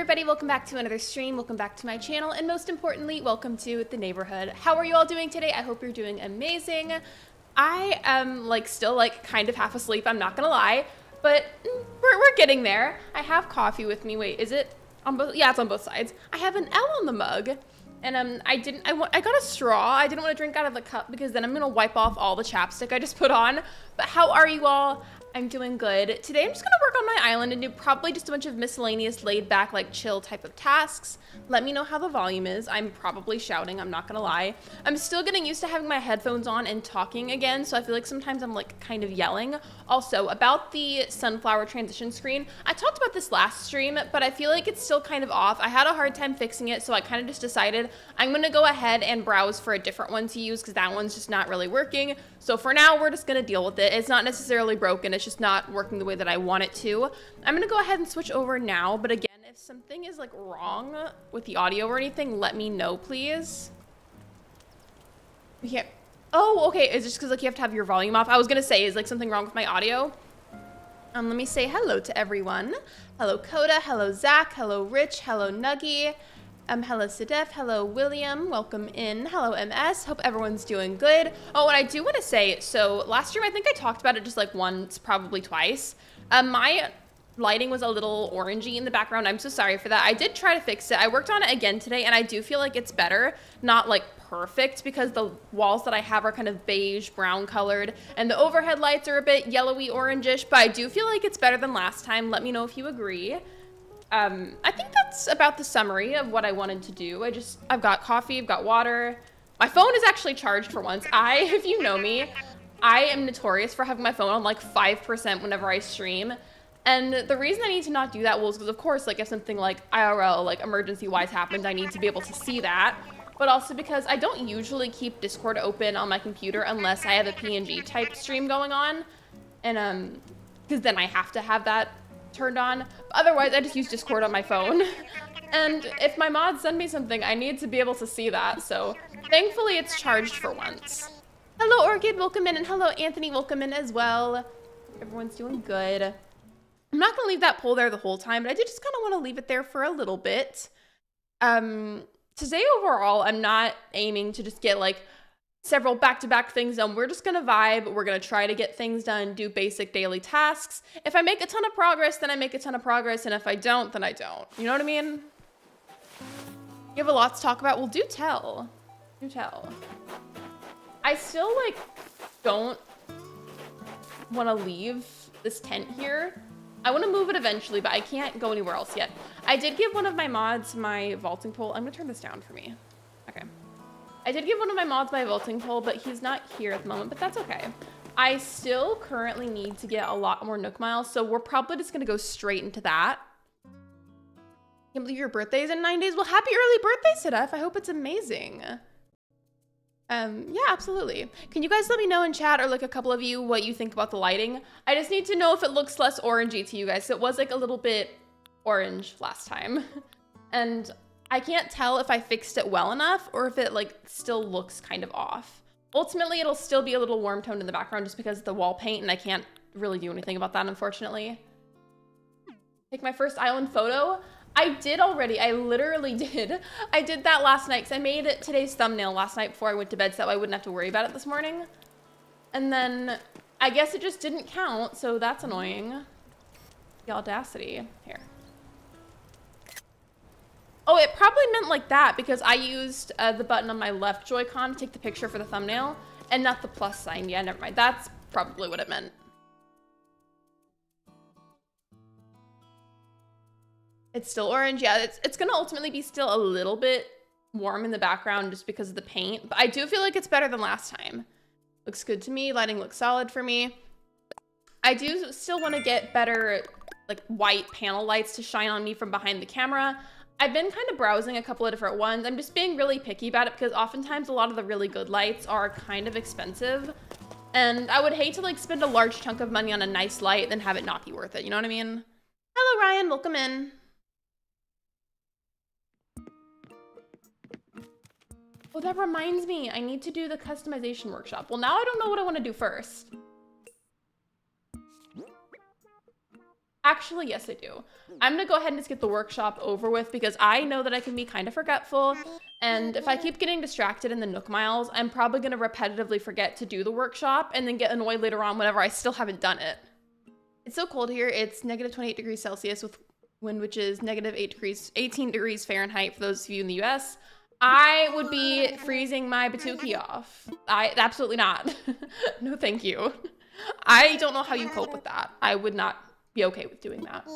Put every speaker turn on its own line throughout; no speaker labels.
everybody, welcome back to another stream, welcome back to my channel, and most importantly, welcome to the neighborhood. How are you all doing today? I hope you're doing amazing. I am still kind of half asleep, I'm not gonna lie, but we're getting there. I have coffee with me. Wait, is it on both? Yeah, it's on both sides. I have an L on the mug, and I got a straw. I didn't want to drink out of the cup because then I'm gonna wipe off all the chapstick I just put on. But how are you all? I'm doing good. Today I'm just gonna work on my island and do probably just a bunch of miscellaneous laid back chill type of tasks. Let me know how the volume is. I'm probably shouting, I'm not gonna lie. I'm still getting used to having my headphones on and talking again, so I feel like sometimes I'm kind of yelling. Also, about the sunflower transition screen, I talked about this last stream, but I feel like it's still kind of off. I had a hard time fixing it, so I kind of just decided I'm gonna go ahead and browse for a different one to use because that one's just not really working. So for now, we're just gonna deal with it. It's not necessarily broken, it's just not working the way that I want it to. I'm gonna go ahead and switch over now, but again, if something is wrong with the audio or anything, let me know, please. Yeah. Oh, okay, it's just because you have to have your volume off. I was gonna say, is something wrong with my audio? Let me say hello to everyone. Hello, Coda. Hello, Zach. Hello, Rich. Hello, Nuggy. Hello Sedef, hello William, welcome in. Hello MS, hope everyone's doing good. Oh, and I do want to say, so last stream I think I talked about it just like once, probably twice. My lighting was a little orangey in the background. I'm so sorry for that. I did try to fix it. I worked on it again today and I do feel like it's better. Not like perfect because the walls that I have are kind of beige brown colored and the overhead lights are a bit yellowy orangish, but I do feel like it's better than last time. Let me know if you agree. I think that's about the summary of what I wanted to do. I've got coffee, I've got water. My phone is actually charged for once. If you know me, I am notorious for having my phone on like 5% whenever I stream. And the reason I need to not do that is because of course, like if something like IRL, like emergency wise happened, I need to be able to see that. But also because I don't usually keep Discord open on my computer unless I have a PNG type stream going on. And because then I have to have that turned on. Otherwise, I just use Discord on my phone. And if my mods send me something, I need to be able to see that. So thankfully it's charged for once. Hello Orchid, welcome in, and hello Anthony, welcome in as well. Everyone's doing good. I'm not gonna leave that poll there the whole time, but I did just kind of want to leave it there for a little bit. Today overall, I'm not aiming to just get like several back-to-back things done. We're just gonna vibe. We're gonna try to get things done, do basic daily tasks. If I make a ton of progress, then I make a ton of progress. And if I don't, then I don't. You know what I mean? You have a lot to talk about. Well, do tell. Do tell. I still like don't want to leave this tent here. I want to move it eventually, but I can't go anywhere else yet. I did give one of my mods my vaulting pole. I'm gonna turn this down for me. Okay. I did give one of my mods my vaulting pole, but he's not here at the moment, but that's okay. I still currently need to get a lot more Nook miles, so we're probably just gonna go straight into that. Can't believe your birthday is in 9 days. Well, happy early birthday, Sidef. I hope it's amazing. Yeah, absolutely. Can you guys let me know in chat, or like a couple of you, what you think about the lighting? I just need to know if it looks less orangey to you guys. So it was like a little bit orange last time. And I can't tell if I fixed it well enough or if it like still looks kind of off. Ultimately, it'll still be a little warm toned in the background just because of the wall paint, and I can't really do anything about that, unfortunately. Take my first island photo. I did already. I literally did. I did that last night because I made today's thumbnail last night before I went to bed so that I wouldn't have to worry about it this morning. And then I guess it just didn't count, so that's annoying. The audacity. Here. Oh, it probably meant like that because I used the button on my left Joy-Con to take the picture for the thumbnail and not the plus sign. Yeah, never mind. That's probably what it meant. It's still orange. Yeah, it's gonna ultimately be still a little bit warm in the background just because of the paint, but I do feel like it's better than last time. Looks good to me. Lighting looks solid for me. I do still want to get better like white panel lights to shine on me from behind the camera. I've been kind of browsing a couple of different ones. I'm just being really picky about it because oftentimes a lot of the really good lights are kind of expensive. And I would hate to like spend a large chunk of money on a nice light then have it not be worth it. You know what I mean? Hello, Ryan. Welcome in. Oh, that reminds me. I need to do the customization workshop. Well, now I don't know what I want to do first. Actually, yes, I do. I'm gonna go ahead and just get the workshop over with because I know that I can be kind of forgetful. And if I keep getting distracted in the Nook miles, I'm probably gonna repetitively forget to do the workshop and then get annoyed later on whenever I still haven't done it. It's so cold here. It's negative 28 degrees Celsius with wind, which is negative 18 degrees Fahrenheit for those of you in the US. I would be freezing my Batuki off. Absolutely not. No, thank you. I don't know how you cope with that. I would not be okay with doing that.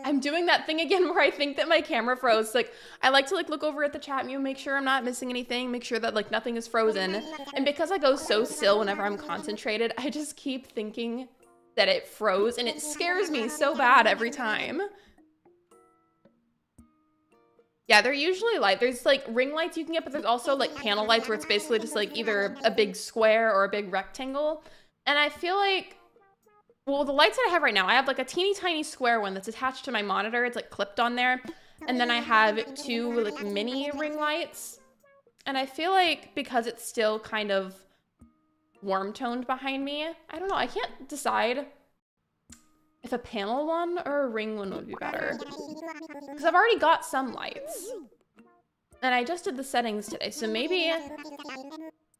I'm doing that thing again where I think that my camera froze. Like, I like to like look over at the chat menu, make sure I'm not missing anything, make sure that like nothing is frozen. And because I go so still whenever I'm concentrated, I just keep thinking that it froze and it scares me so bad every time. Yeah, they're usually light. There's like ring lights you can get, but there's also like panel lights where it's basically just like either a big square or a big rectangle. And I feel like, well, the lights that I have right now, I have like a teeny tiny square one that's attached to my monitor. It's like clipped on there. And then I have two like mini ring lights. And I feel like because it's still kind of warm toned behind me. I don't know. I can't decide if a panel one or a ring one would be better. Because I've already got some lights. And I just did the settings today, so maybe...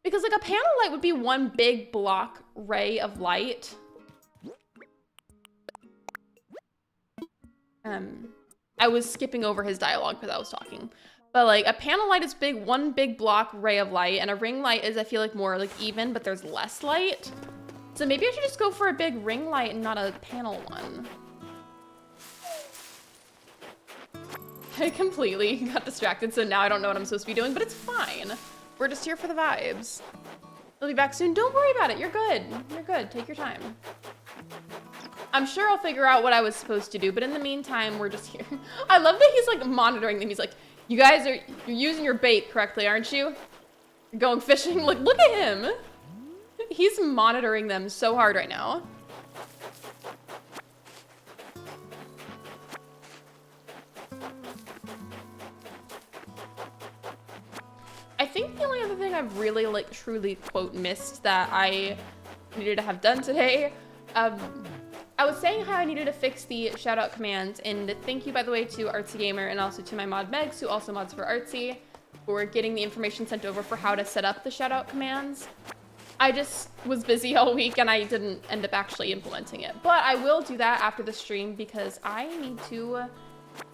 Because like a panel light would be one big block ray of light. I was skipping over his dialogue because I was talking. But like a panel light is one big block ray of light, and a ring light is, I feel like, more like even, but there's less light. So maybe I should just go for a big ring light and not a panel one. I completely got distracted, so now I don't know what I'm supposed to be doing, but it's fine. We're just here for the vibes. We'll be back soon. Don't worry about it. You're good. You're good. Take your time. I'm sure I'll figure out what I was supposed to do, but in the meantime, we're just here. I love that he's like monitoring them. He's like, you guys you're using your bait correctly, aren't you? You're going fishing. Like, look at him. He's monitoring them so hard right now. I think the only other thing I've really like truly quote missed that I needed to have done today, I was saying how I needed to fix the shout out commands, and thank you by the way to Artsy Gamer and also to my mod Megs, who also mods for Artsy, for getting the information sent over for how to set up the shout out commands. I just was busy all week and I didn't end up actually implementing it, but I will do that after the stream because I need to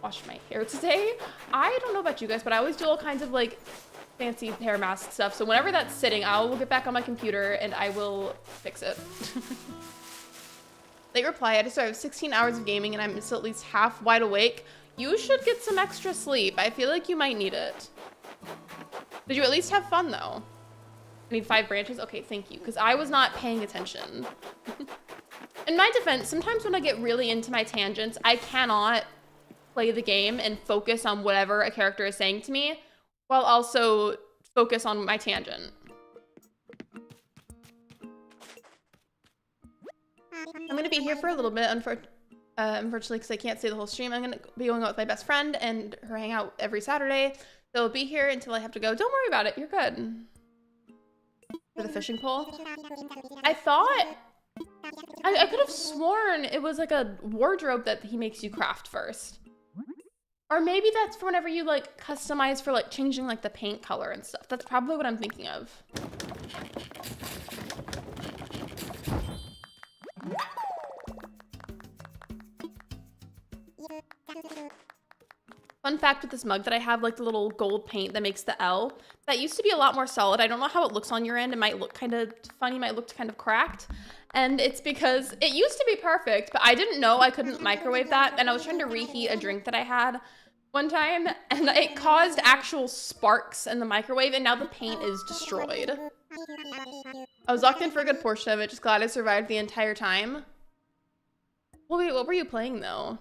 wash my hair today. I don't know about you guys, but I always do all kinds of like fancy hair mask stuff. So whenever that's sitting, I will get back on my computer and I will fix it. Late reply, I just have 16 hours of gaming and I'm still at least half wide awake. You should get some extra sleep. I feel like you might need it. Did you at least have fun though? I need 5 branches? Okay, thank you. Because I was not paying attention. In my defense, sometimes when I get really into my tangents, I cannot play the game and focus on whatever a character is saying to me while also focus on my tangent. I'm gonna be here for a little bit, unfortunately, because I can't stay the whole stream. I'm gonna be going out with my best friend and her hang out every Saturday. So I'll be here until I have to go. Don't worry about it, you're good. For the fishing pole. I thought, I could have sworn it was like a wardrobe that he makes you craft first. Or maybe that's for whenever you like customize for like changing like the paint color and stuff. That's probably what I'm thinking of. Fun fact with this mug that I have, like the little gold paint that makes the L, that used to be a lot more solid. I don't know how it looks on your end. It might look kind of funny, might look kind of cracked. And it's because it used to be perfect, but I didn't know I couldn't microwave that. And I was trying to reheat a drink that I had one time and it caused actual sparks in the microwave and now the paint is destroyed. I was locked in for a good portion of it, just glad I survived the entire time. Well, wait, what were you playing though?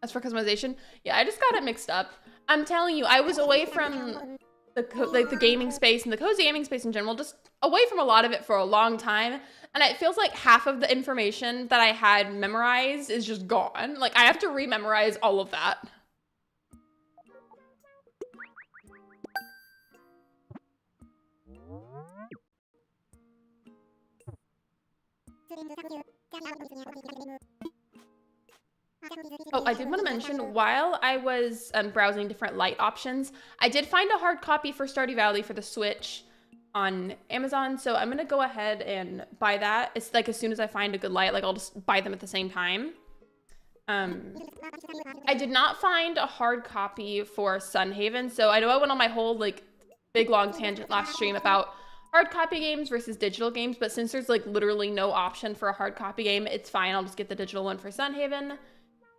As for customization, yeah, I just got it mixed up. I'm telling you, I was away from the gaming space and the cozy gaming space in general, just away from a lot of it for a long time. And it feels like half of the information that I had memorized is just gone. Like I have to rememorize all of that. Oh, I did want to mention, while I was browsing different light options, I did find a hard copy for Stardew Valley for the Switch on Amazon, so I'm gonna go ahead and buy that. It's like as soon as I find a good light, like I'll just buy them at the same time. I did not find a hard copy for Sunhaven, so I know I went on my whole like big long tangent last stream about hard copy games versus digital games, but since there's like literally no option for a hard copy game, it's fine. I'll just get the digital one for Sunhaven.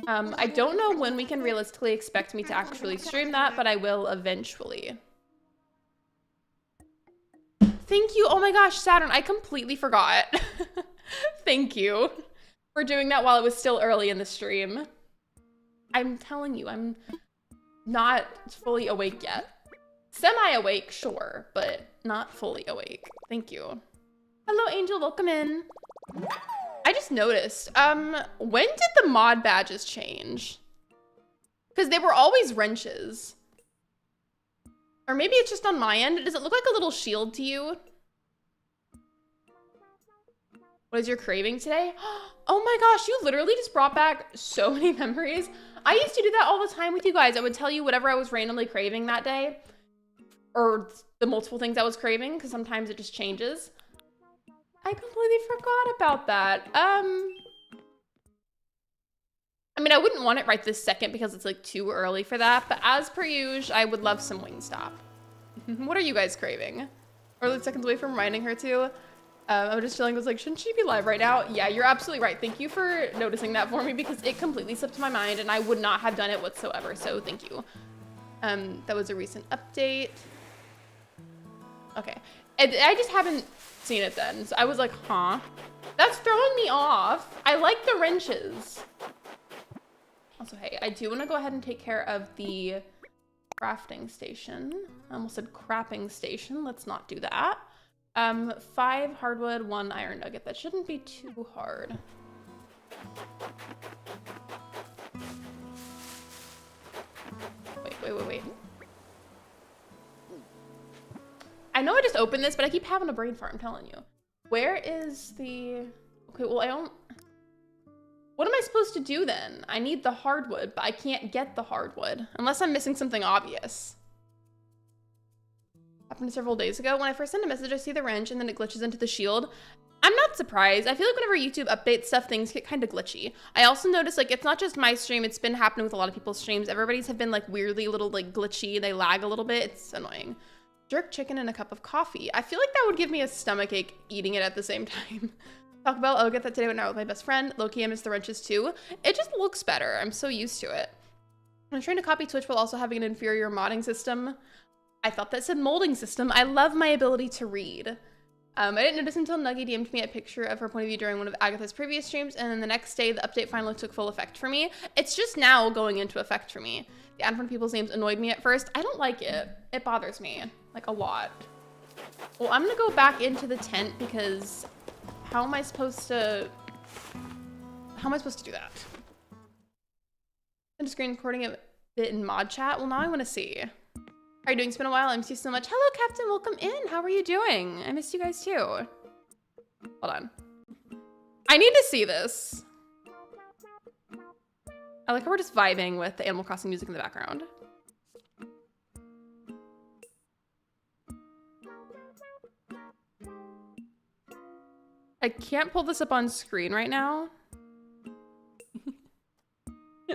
I don't know when we can realistically expect me to actually stream that, but I will eventually. Thank you. Oh my gosh, Saturn, I completely forgot. Thank you for doing that while it was still early in the stream. I'm telling you, I'm not fully awake yet. Semi-awake, sure, but not fully awake. Thank you. Hello, Angel, welcome in. I just noticed, when did the mod badges change? Because they were always wrenches. Or maybe it's just on my end. Does it look like a little shield to you? What is your craving today? Oh my gosh, you literally just brought back so many memories. I used to do that all the time with you guys. I would tell you whatever I was randomly craving that day, or the multiple things I was craving, because sometimes it just changes. I completely forgot about that. I mean, I wouldn't want it right this second because it's like too early for that, but as per usual, I would love some Wingstop. What are you guys craving? Or like seconds away from reminding her to. I was just feeling, I was like, shouldn't she be live right now? Yeah, you're absolutely right. Thank you for noticing that for me because it completely slipped my mind and I would not have done it whatsoever. So thank you. That was a recent update. Okay. I just haven't seen it then. So I was like, huh? That's throwing me off. I like the wrenches. Also, hey, I do want to go ahead and take care of the crafting station. I almost said crapping station. Let's not do that. 5 hardwood, 1 iron nugget. That shouldn't be too hard. Wait. I know I just opened this, but I keep having a brain fart, I'm telling you. Where is the... Okay, well, I don't... What am I supposed to do then? I need the hardwood, but I can't get the hardwood. Unless I'm missing something obvious. Happened several days ago. When I first send a message, I see the wrench and then it glitches into the shield. I'm not surprised. I feel like whenever YouTube updates stuff, things get kind of glitchy. I also noticed, like, it's not just my stream. It's been happening with a lot of people's streams. Everybody's have been, like, weirdly little, like, glitchy. They lag a little bit. It's annoying. Jerk chicken and a cup of coffee. I feel like that would give me a stomachache eating it at the same time. Taco Bell, I'll get that today when I'm out with my best friend. Low-key, I miss the wrenches too. It just looks better. I'm so used to it. I'm trying to copy Twitch while also having an inferior modding system. I thought that said molding system. I love my ability to read. I didn't notice until Nuggy DM'd me a picture of her point of view during one of Agatha's previous streams, and then the next day, the update finally took full effect for me. It's just now going into effect for me. The ad in front of people's names annoyed me at first. I don't like it. It bothers me, like, a lot. Well, I'm gonna go back into the tent because how am I supposed to do that? I'm just screen recording a bit in mod chat. Well, now I want to see. How are you doing? It's been a while. I miss you so much. Hello, Captain. Welcome in. How are you doing? I missed you guys too. Hold on. I need to see this. I like how we're just vibing with the Animal Crossing music in the background. I can't pull this up on screen right now.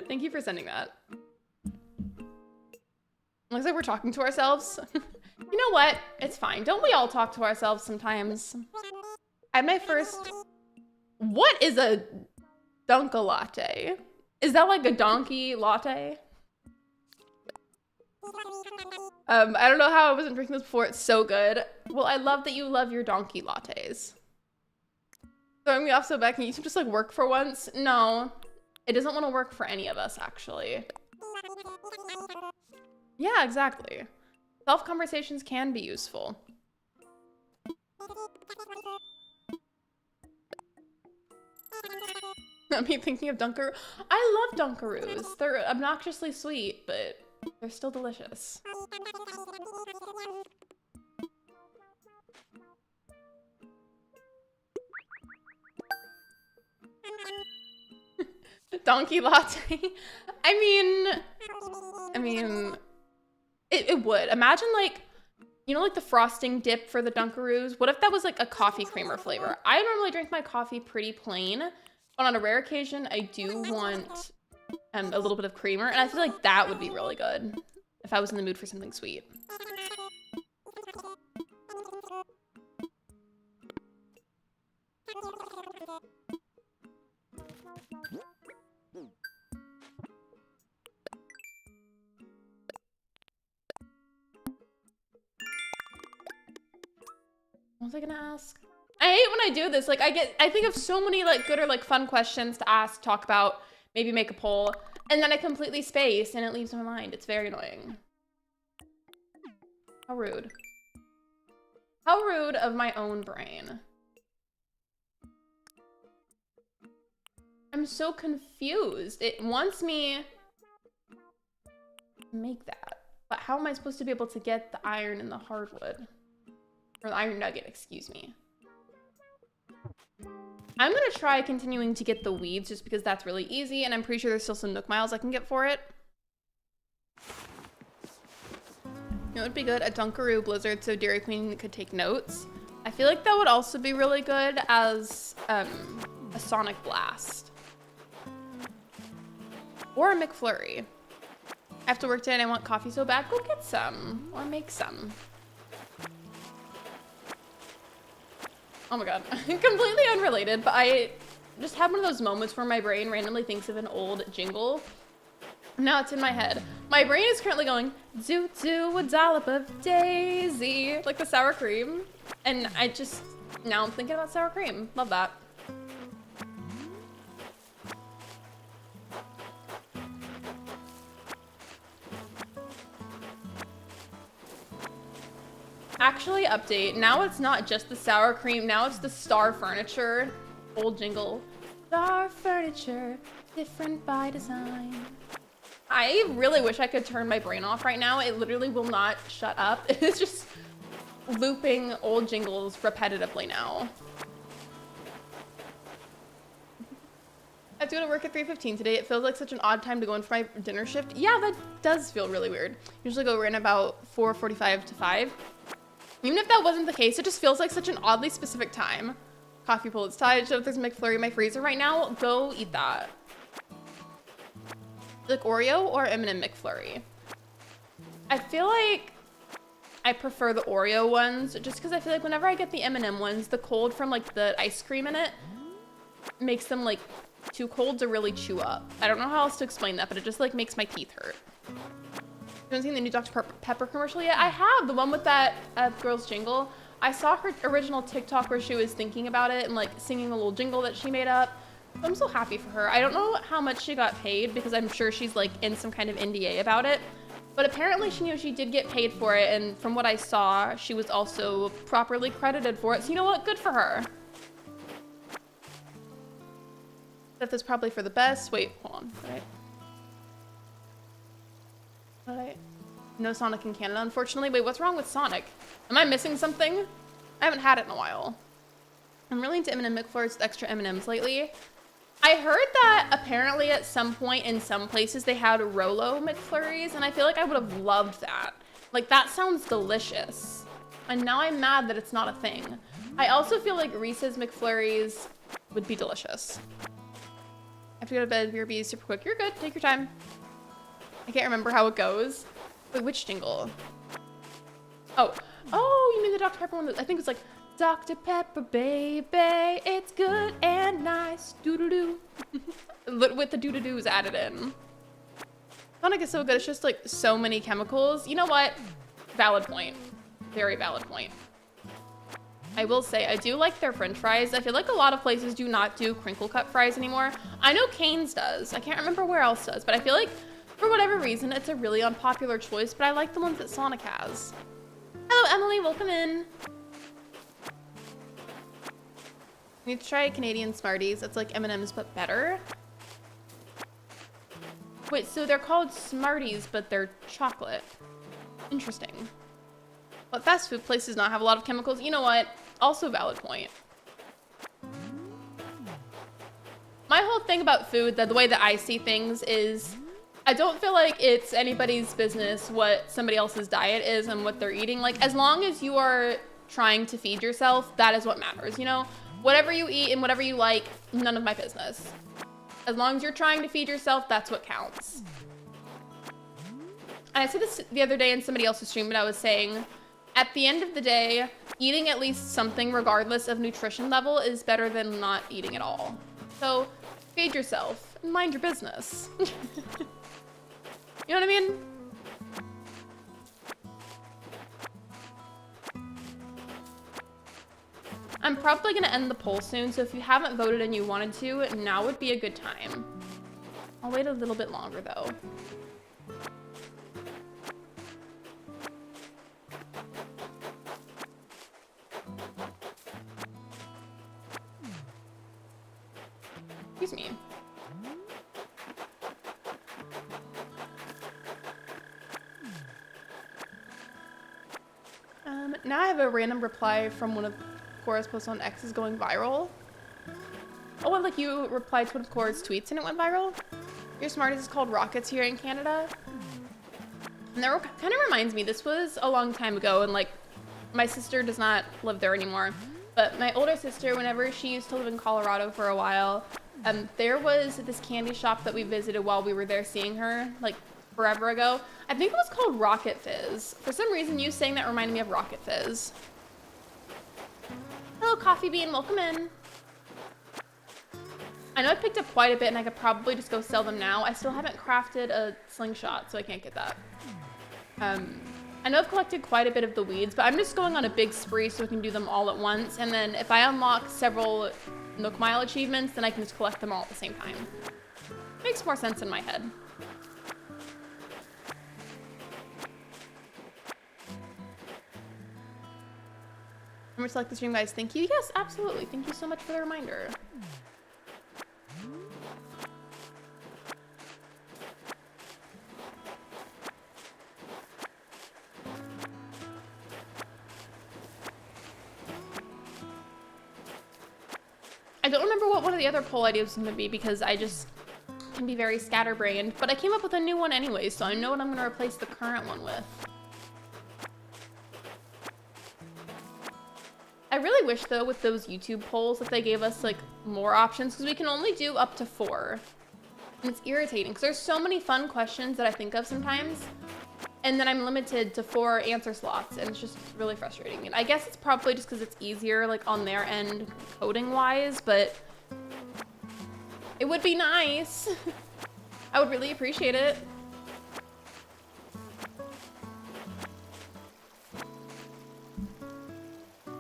Thank you for sending that. Looks like we're talking to ourselves. You know what? It's fine. Don't we all talk to ourselves sometimes? I had my first... What is a Dunka latte? Is that like a donkey latte? I don't know how I wasn't drinking this before. It's so good. Well, I love that you love your donkey lattes. Throwing me off so bad. Can YouTube just like work for once? No, it doesn't want to work for any of us actually. Yeah, exactly. Self-conversations can be useful. Me thinking of Dunkaroo. I love Dunkaroos. They're obnoxiously sweet, but they're still delicious. Donkey latte. I mean, it would. Imagine like, you know, like the frosting dip for the Dunkaroos. What if that was like a coffee creamer flavor? I normally drink my coffee pretty plain, but on a rare occasion, I do want a little bit of creamer, and I feel like that would be really good if I was in the mood for something sweet. What was I gonna ask? I hate when I do this. Like I think of so many like good or like fun questions to ask, talk about, maybe make a poll, and then I completely space and it leaves my mind. It's very annoying. How rude. How rude of my own brain. I'm so confused. It wants me to make that, but how am I supposed to be able to get the iron and the hardwood? Or the iron nugget, excuse me. I'm gonna try continuing to get the weeds just because that's really easy, and I'm pretty sure there's still some Nook miles I can get for it. It would be good, a Dunkaroo Blizzard so Dairy Queen could take notes. I feel like that would also be really good as a Sonic Blast. Or a McFlurry. I have to work today and I want coffee so bad. Go get some or make some. Oh my god, completely unrelated, but I just had one of those moments where my brain randomly thinks of an old jingle. Now it's in my head. My brain is currently going, zoo zoo, a dollop of daisy, like the sour cream. And now I'm thinking about sour cream. Love that. Actually, update. Now it's not just the sour cream. Now it's the Star Furniture old jingle. Star Furniture, different by design. I really wish I could turn my brain off right now. It literally will not shut up. It's just looping old jingles repetitively now. I have to go to work at 3:15 today. It feels like such an odd time to go in for my dinner shift. Yeah, that does feel really weird. Usually go in about 4:45 to 5. Even if that wasn't the case, it just feels like such an oddly specific time. Coffee pull, it's tied. So if there's McFlurry in my freezer right now, go eat that. Like Oreo or M&M McFlurry? I feel like I prefer the Oreo ones just because I feel like whenever I get the M&M ones, the cold from like the ice cream in it makes them like too cold to really chew up. I don't know how else to explain that, but it just like makes my teeth hurt. You haven't seen the new Dr. Pepper commercial yet? I have, the one with that girl's jingle. I saw her original TikTok where she was thinking about it and like singing a little jingle that she made up. I'm so happy for her. I don't know how much she got paid because I'm sure she's like in some kind of NDA about it. But apparently she did get paid for it, and from what I saw, she was also properly credited for it. So you know what? Good for her. That is probably for the best. Wait, hold on. Right. No Sonic in Canada, unfortunately. Wait, what's wrong with Sonic? Am I missing something? I haven't had it in a while. I'm really into M&M McFlurries with extra M&Ms lately. I heard that apparently at some point in some places they had Rolo McFlurries, and I feel like I would have loved that. Like, that sounds delicious. And now I'm mad that it's not a thing. I also feel like Reese's McFlurries would be delicious. I have to go to bed, BRB super quick. You're good, take your time. I can't remember how it goes. Wait, which jingle? Oh, you mean the Dr. Pepper one? I think it's like, Dr. Pepper, baby, it's good and nice, doo-doo-doo. With the doo-doo-doos added in. Sonic is so good, it's just like so many chemicals. You know what? Valid point. Very valid point. I will say, I do like their french fries. I feel like a lot of places do not do crinkle cut fries anymore. I know Cane's does. I can't remember where else does, but I feel like for whatever reason, it's a really unpopular choice, but I like the ones that Sonic has. Hello, Emily, welcome in. I need to try Canadian Smarties. It's like M&M's, but better. Wait, so they're called Smarties, but they're chocolate. Interesting. But fast food places not have a lot of chemicals. You know what? Also valid point. My whole thing about food, the way that I see things is, I don't feel like it's anybody's business what somebody else's diet is and what they're eating. Like, as long as you are trying to feed yourself, that is what matters, you know? Whatever you eat and whatever you like, none of my business. As long as you're trying to feed yourself, that's what counts. And I said this the other day in somebody else's stream, but I was saying, at the end of the day, eating at least something regardless of nutrition level is better than not eating at all. So feed yourself and mind your business. You know what I mean? I'm probably gonna end the poll soon, so if you haven't voted and you wanted to, now would be a good time. I'll wait a little bit longer though. Excuse me. Now I have a random reply from one of Cora's posts on X is going viral. Oh, and like you replied to one of Cora's tweets and it went viral. Your Smarties is called Rockets here in Canada. And that kind of reminds me, this was a long time ago, and like my sister does not live there anymore. But my older sister, whenever she used to live in Colorado for a while, there was this candy shop that we visited while we were there seeing her, like forever ago. I think it was called Rocket Fizz. For some reason, you saying that reminded me of Rocket Fizz. Hello, Coffee Bean, welcome in. I know I picked up quite a bit and I could probably just go sell them now. I still haven't crafted a slingshot, so I can't get that. I know I've collected quite a bit of the weeds, but I'm just going on a big spree so I can do them all at once. And then if I unlock several Nook Mile achievements, then I can just collect them all at the same time. Makes more sense in my head. Remember to like the stream, guys. Thank you. Yes, absolutely. Thank you so much for the reminder. I don't remember what one of the other poll ideas was going to be because I just can be very scatterbrained, but I came up with a new one anyway, so I know what I'm going to replace the current one with. I really wish, though, with those YouTube polls that they gave us, like, more options, because we can only do up to 4. And it's irritating, because there's so many fun questions that I think of sometimes, and then I'm limited to 4 answer slots, and it's just really frustrating. And I guess it's probably just because it's easier, like, on their end, coding-wise, but it would be nice. I would really appreciate it.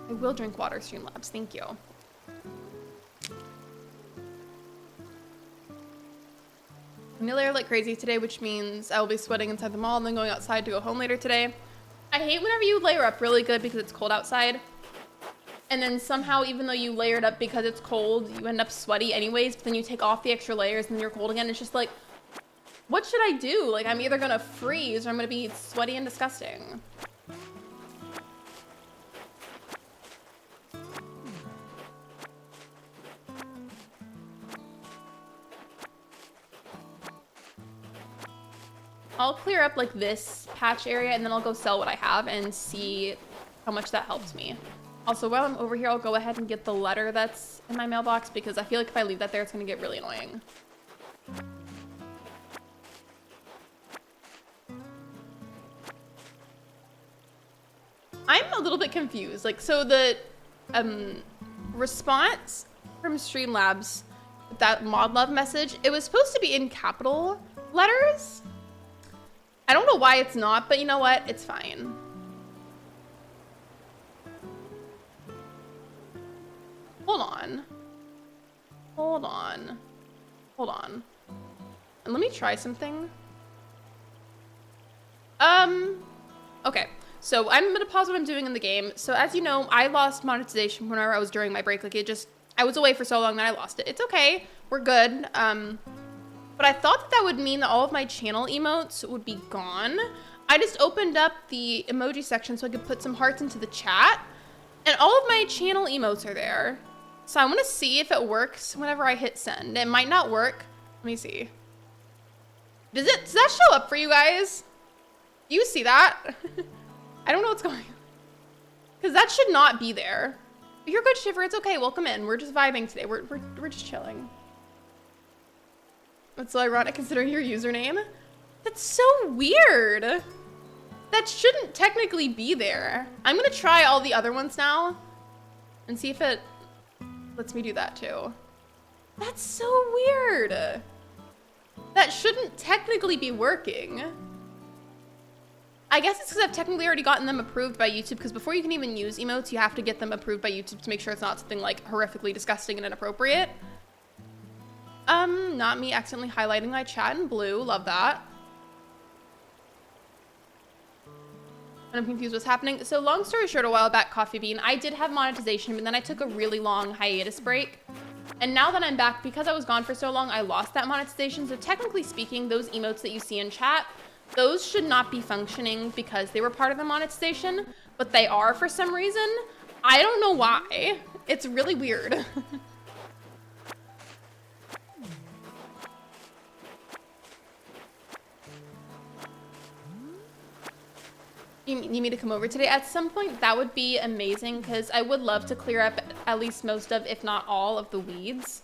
I will drink water, Streamlabs. Thank you. I'm gonna layer like crazy today, which means I will be sweating inside the mall and then going outside to go home later today. I hate whenever you layer up really good because it's cold outside. And then somehow, even though you layered up because it's cold, you end up sweaty anyways, but then you take off the extra layers and you're cold again. It's just like, what should I do? Like, I'm either gonna freeze or I'm gonna be sweaty and disgusting. I'll clear up like this patch area and then I'll go sell what I have and see how much that helps me. Also, while I'm over here, I'll go ahead and get the letter that's in my mailbox because I feel like if I leave that there, it's gonna get really annoying. I'm a little bit confused. Like, so the response from Streamlabs, that modlove message, it was supposed to be in capital letters. I don't know why it's not, but you know what? It's fine. Hold on. Hold on. Hold on. And let me try something. Okay. So I'm gonna pause what I'm doing in the game. So as you know, I lost monetization whenever I was during my break. Like I was away for so long that I lost it. It's okay. We're good. But I thought that would mean that all of my channel emotes would be gone. I just opened up the emoji section so I could put some hearts into the chat, and all of my channel emotes are there. So I want to see if it works whenever I hit send. It might not work. Let me see. Does that show up for you guys? Do you see that? I don't know what's going on. Because that should not be there. But you're good, Shiver. It's okay. Welcome in. We're just vibing today. We're just chilling. That's so ironic considering your username. That's so weird. That shouldn't technically be there. I'm gonna try all the other ones now and see if it lets me do that too. That's so weird. That shouldn't technically be working. I guess it's because I've technically already gotten them approved by YouTube, because before you can even use emotes, you have to get them approved by YouTube to make sure it's not something like horrifically disgusting and inappropriate. Not me accidentally highlighting my chat in blue. Love that. And I'm confused what's happening. So long story short, a while back, Coffee Bean, I did have monetization, but then I took a really long hiatus break. And now that I'm back, because I was gone for so long, I lost that monetization. So technically speaking, those emotes that you see in chat, those should not be functioning because they were part of the monetization, but they are for some reason. I don't know why. It's really weird. You need me to come over today? At some point, that would be amazing, because I would love to clear up at least most of, if not all, of the weeds.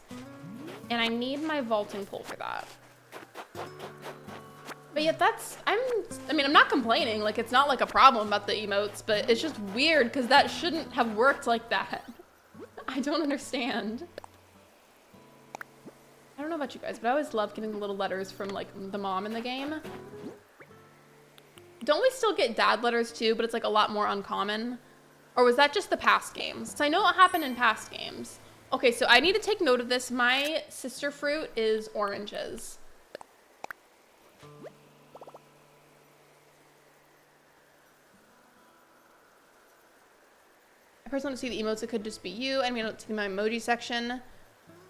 And I need my vaulting pole for that. But yeah, I mean, I'm not complaining. Like, it's not like a problem about the emotes, but it's just weird, because that shouldn't have worked like that. I don't understand. I don't know about you guys, but I always love getting the little letters from, like, the mom in the game. Don't we still get dad letters too, but it's like a lot more uncommon? Or was that just the past games? So I know what happened in past games. Okay, so I need to take note of this. My sister fruit is oranges. I personally want to see the emotes. It could just be you. I mean, it's in my emoji section.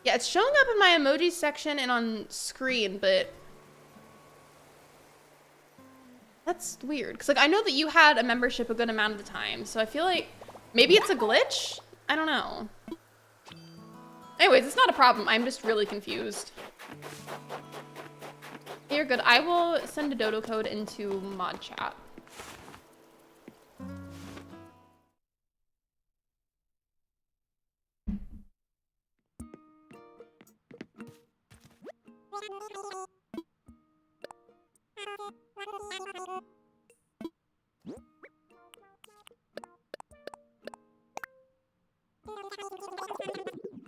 Yeah, it's showing up in my emoji section and on screen, but that's weird. Because, like, I know that you had a membership a good amount of the time, so I feel like maybe it's a glitch? I don't know. Anyways, it's not a problem. I'm just really confused. You're good. I will send a dodo code into mod chat.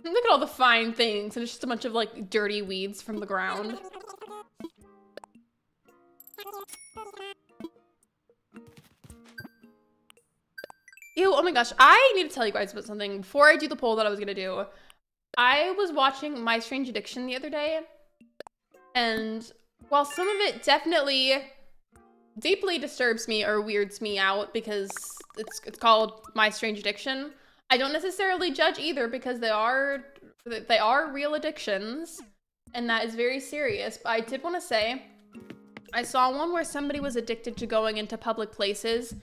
Look at all the fine things, and it's just a bunch of, like, dirty weeds from the ground. Ew, oh my gosh, I need to tell you guys about something before I do the poll that I was gonna do. I was watching My Strange Addiction the other day, and while some of it definitely deeply disturbs me or weirds me out because it's called My Strange Addiction, I don't necessarily judge either, because they are real addictions, and that is very serious. But I did want to say, I saw one where somebody was addicted to going into public places,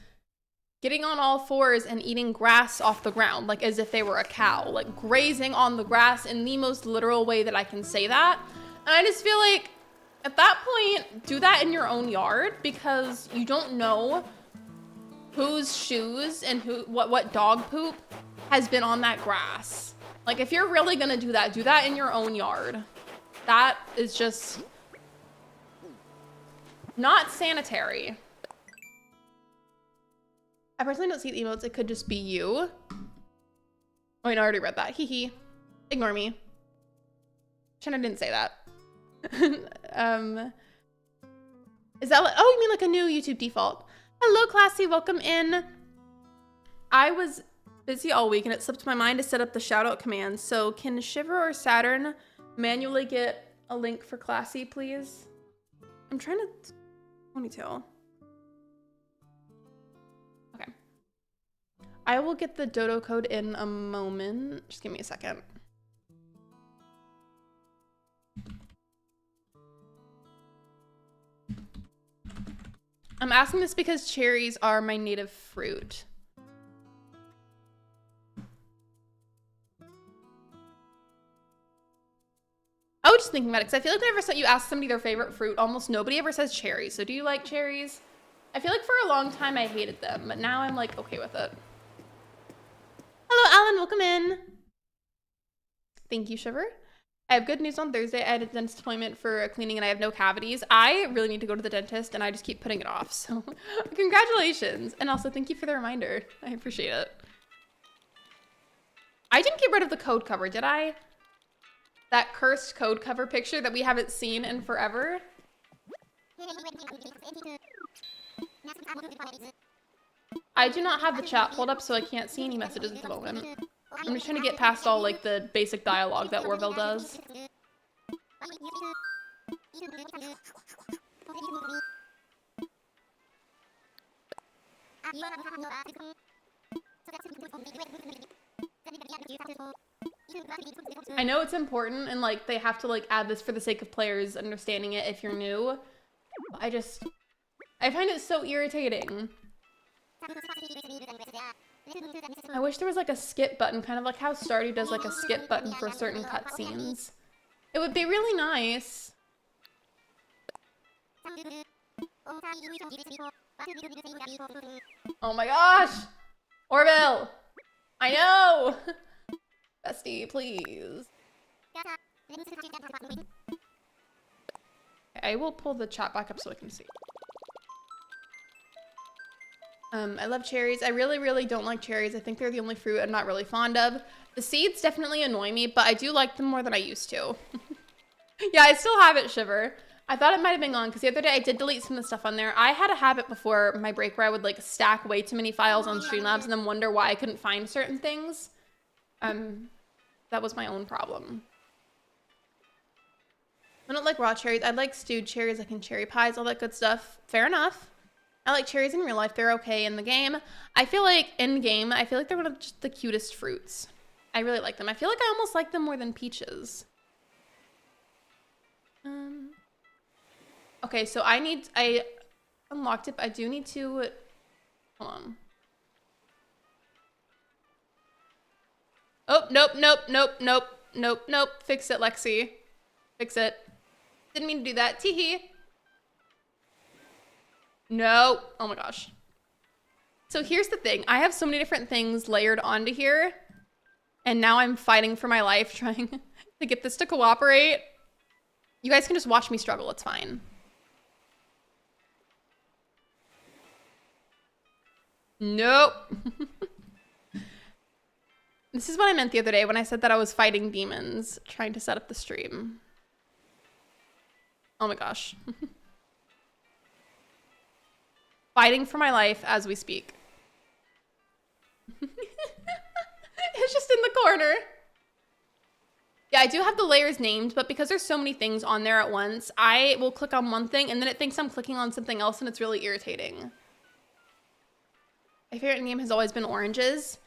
getting on all fours and eating grass off the ground, like as if they were a cow, like grazing on the grass in the most literal way that I can say that. And I just feel like at that point, do that in your own yard, because you don't know whose shoes and what dog poop has been on that grass. Like, if you're really gonna do that in your own yard. That is just not sanitary. I personally don't see the emotes. It could just be you. Oh, wait, no, I already read that. Hee hee. Ignore me. Shanna didn't say that. Is that like, oh, you mean like a new YouTube default? Hello, Classy, welcome in. I was busy all week and it slipped my mind to set up the shout out command. So can Shiver or Saturn manually get a link for Classy, please? I'm trying to, let me tell. Okay. I will get the dodo code in a moment. Just give me a second. I'm asking this because cherries are my native fruit. I was just thinking about it because I feel like whenever you ask somebody their favorite fruit, almost nobody ever says cherries. So do you like cherries? I feel like for a long time I hated them, but now I'm like okay with it. Hello, Alan, welcome in. Thank you, Shiver. I have good news on Thursday. I had a dentist appointment for a cleaning and I have no cavities. I really need to go to the dentist and I just keep putting it off. So congratulations. And also thank you for the reminder. I appreciate it. I didn't get rid of the code cover, did I? That cursed code cover picture that we haven't seen in forever. I do not have the chat pulled up, so I can't see any messages at the moment. I'm just trying to get past all like the basic dialogue that Orville does. I know it's important and like they have to like add this for the sake of players understanding it if you're new. I find it so irritating. I wish there was like a skip button, kind of like how Stardew does like a skip button for certain cutscenes. It would be really nice. Oh my gosh! Orville! I know! Bestie, please. I will pull the chat back up so I can see. I love cherries. I really, really don't like cherries. I think they're the only fruit I'm not really fond of. The seeds definitely annoy me, but I do like them more than I used to. Yeah, I still have it, Shiver. I thought it might have been gone because the other day I did delete some of the stuff on there. I had a habit before my break where I would like stack way too many files on Streamlabs and then wonder why I couldn't find certain things. That was my own problem. I don't like raw cherries. I like stewed cherries, like in cherry pies, all that good stuff. Fair enough. I like cherries in real life. They're okay in the game. I feel like in game, I feel like they're one of just the cutest fruits. I really like them. I feel like I almost like them more than peaches. Okay, so I unlocked it, but I do need to, hold on. Oh, nope, nope, nope, nope, nope, nope. Fix it, Lexi. Fix it. Didn't mean to do that. Teehee. No. Oh my gosh. So here's the thing. I have so many different things layered onto here. And now I'm fighting for my life trying to get this to cooperate. You guys can just watch me struggle. It's fine. Nope. This is what I meant the other day when I said that I was fighting demons trying to set up the stream. Oh my gosh. Fighting for my life as we speak. It's just in the corner. Yeah, I do have the layers named, but because there's so many things on there at once, I will click on one thing and then it thinks I'm clicking on something else and it's really irritating. My favorite game has always been oranges.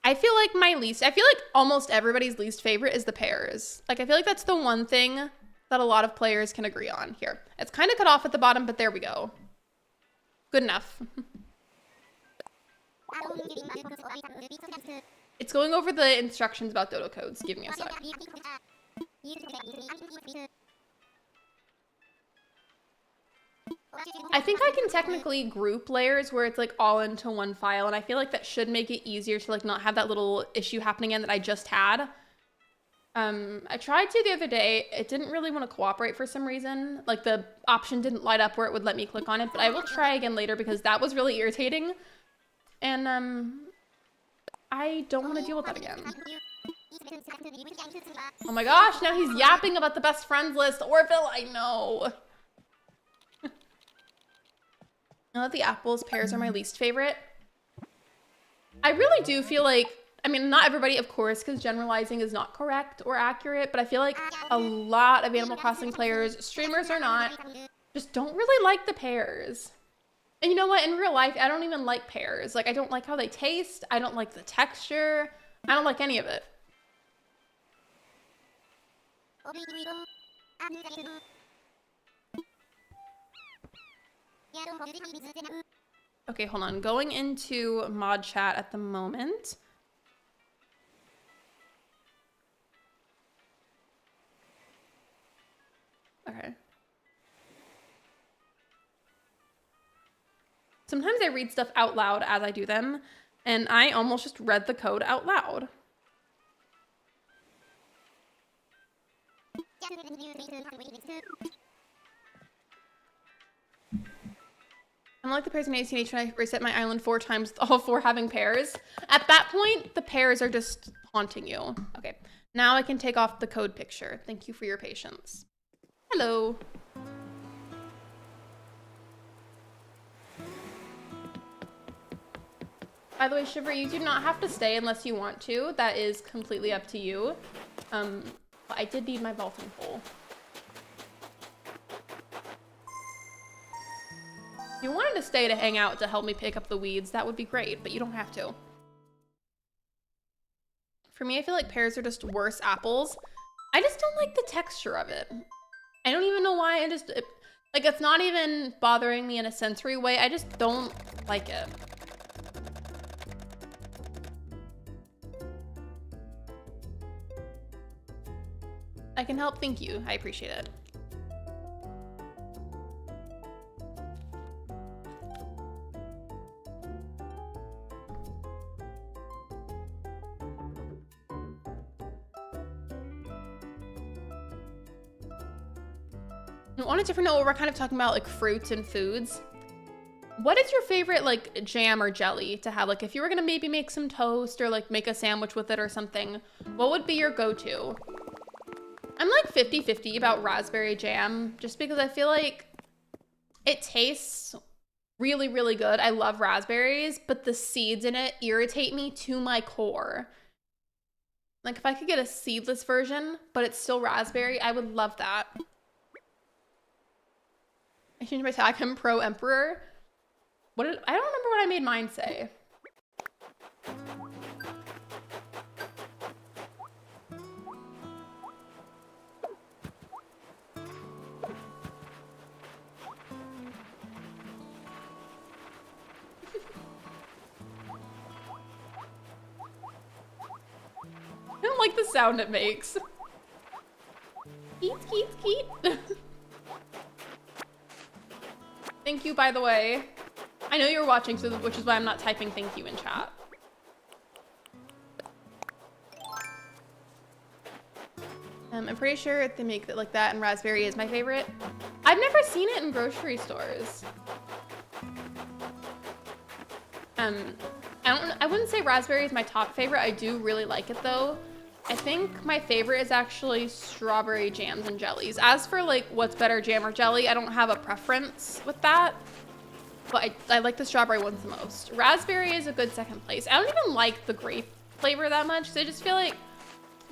I feel like almost everybody's least favorite is the pears. Like, I feel like that's the one thing that a lot of players can agree on. Here, it's kind of cut off at the bottom, but there we go. Good enough. It's going over the instructions about dodo codes. Give me a sec. I think I can technically group layers where it's like all into one file, and I feel like that should make it easier to like not have that little issue happening again that I just had. I tried to the other day. It didn't really want to cooperate for some reason. Like the option didn't light up where it would let me click on it, but I will try again later because that was really irritating. And I don't want to deal with that again. Oh my gosh, now he's yapping about the best friends list. Orville, I know. Now that the apples, pears are my least favorite. I really do feel like, I mean, not everybody, of course, because generalizing is not correct or accurate, but I feel like a lot of Animal Crossing players, streamers or not, just don't really like the pears. And you know what? In real life, I don't even like pears. Like, I don't like how they taste. I don't like the texture. I don't like any of it. Okay, hold on. Going into mod chat at the moment. Okay. Sometimes I read stuff out loud as I do them, and I almost just read the code out loud. I'm like the pears in ACH when I reset my island 4 times, all 4 having pears. At that point, the pears are just haunting you. Okay, now I can take off the code picture. Thank you for your patience. Hello. By the way, Shiver, you do not have to stay unless you want to. That is completely up to you. But I did need my vaulting pole. If you wanted to stay to hang out to help me pick up the weeds, that would be great, but you don't have to. For me, I feel like pears are just worse apples. I just don't like the texture of it. I don't even know why. Like, it's not even bothering me in a sensory way. I just don't like it. I can help, thank you. I appreciate it. On a different note, we're kind of talking about like fruits and foods. What is your favorite like jam or jelly to have? Like if you were gonna maybe make some toast or like make a sandwich with it or something, what would be your go-to? I'm like 50-50 about raspberry jam just because I feel like it tastes really, really good. I love raspberries, but the seeds in it irritate me to my core. Like if I could get a seedless version, but it's still raspberry, I would love that. I changed my tag, I'm pro emperor. I don't remember what I made mine say. I don't like the sound it makes. Skeet, skeet, skeet. Thank you, by the way. I know you're watching, so which is why I'm not typing thank you in chat. I'm pretty sure they make it like that, and raspberry is my favorite. I've never seen it in grocery stores. I wouldn't say raspberry is my top favorite. I do really like it though. I think my favorite is actually strawberry jams and jellies. As for like what's better, jam or jelly, I don't have a preference with that. But I like the strawberry ones the most. Raspberry is a good second place. I don't even like the grape flavor that much because I just feel like,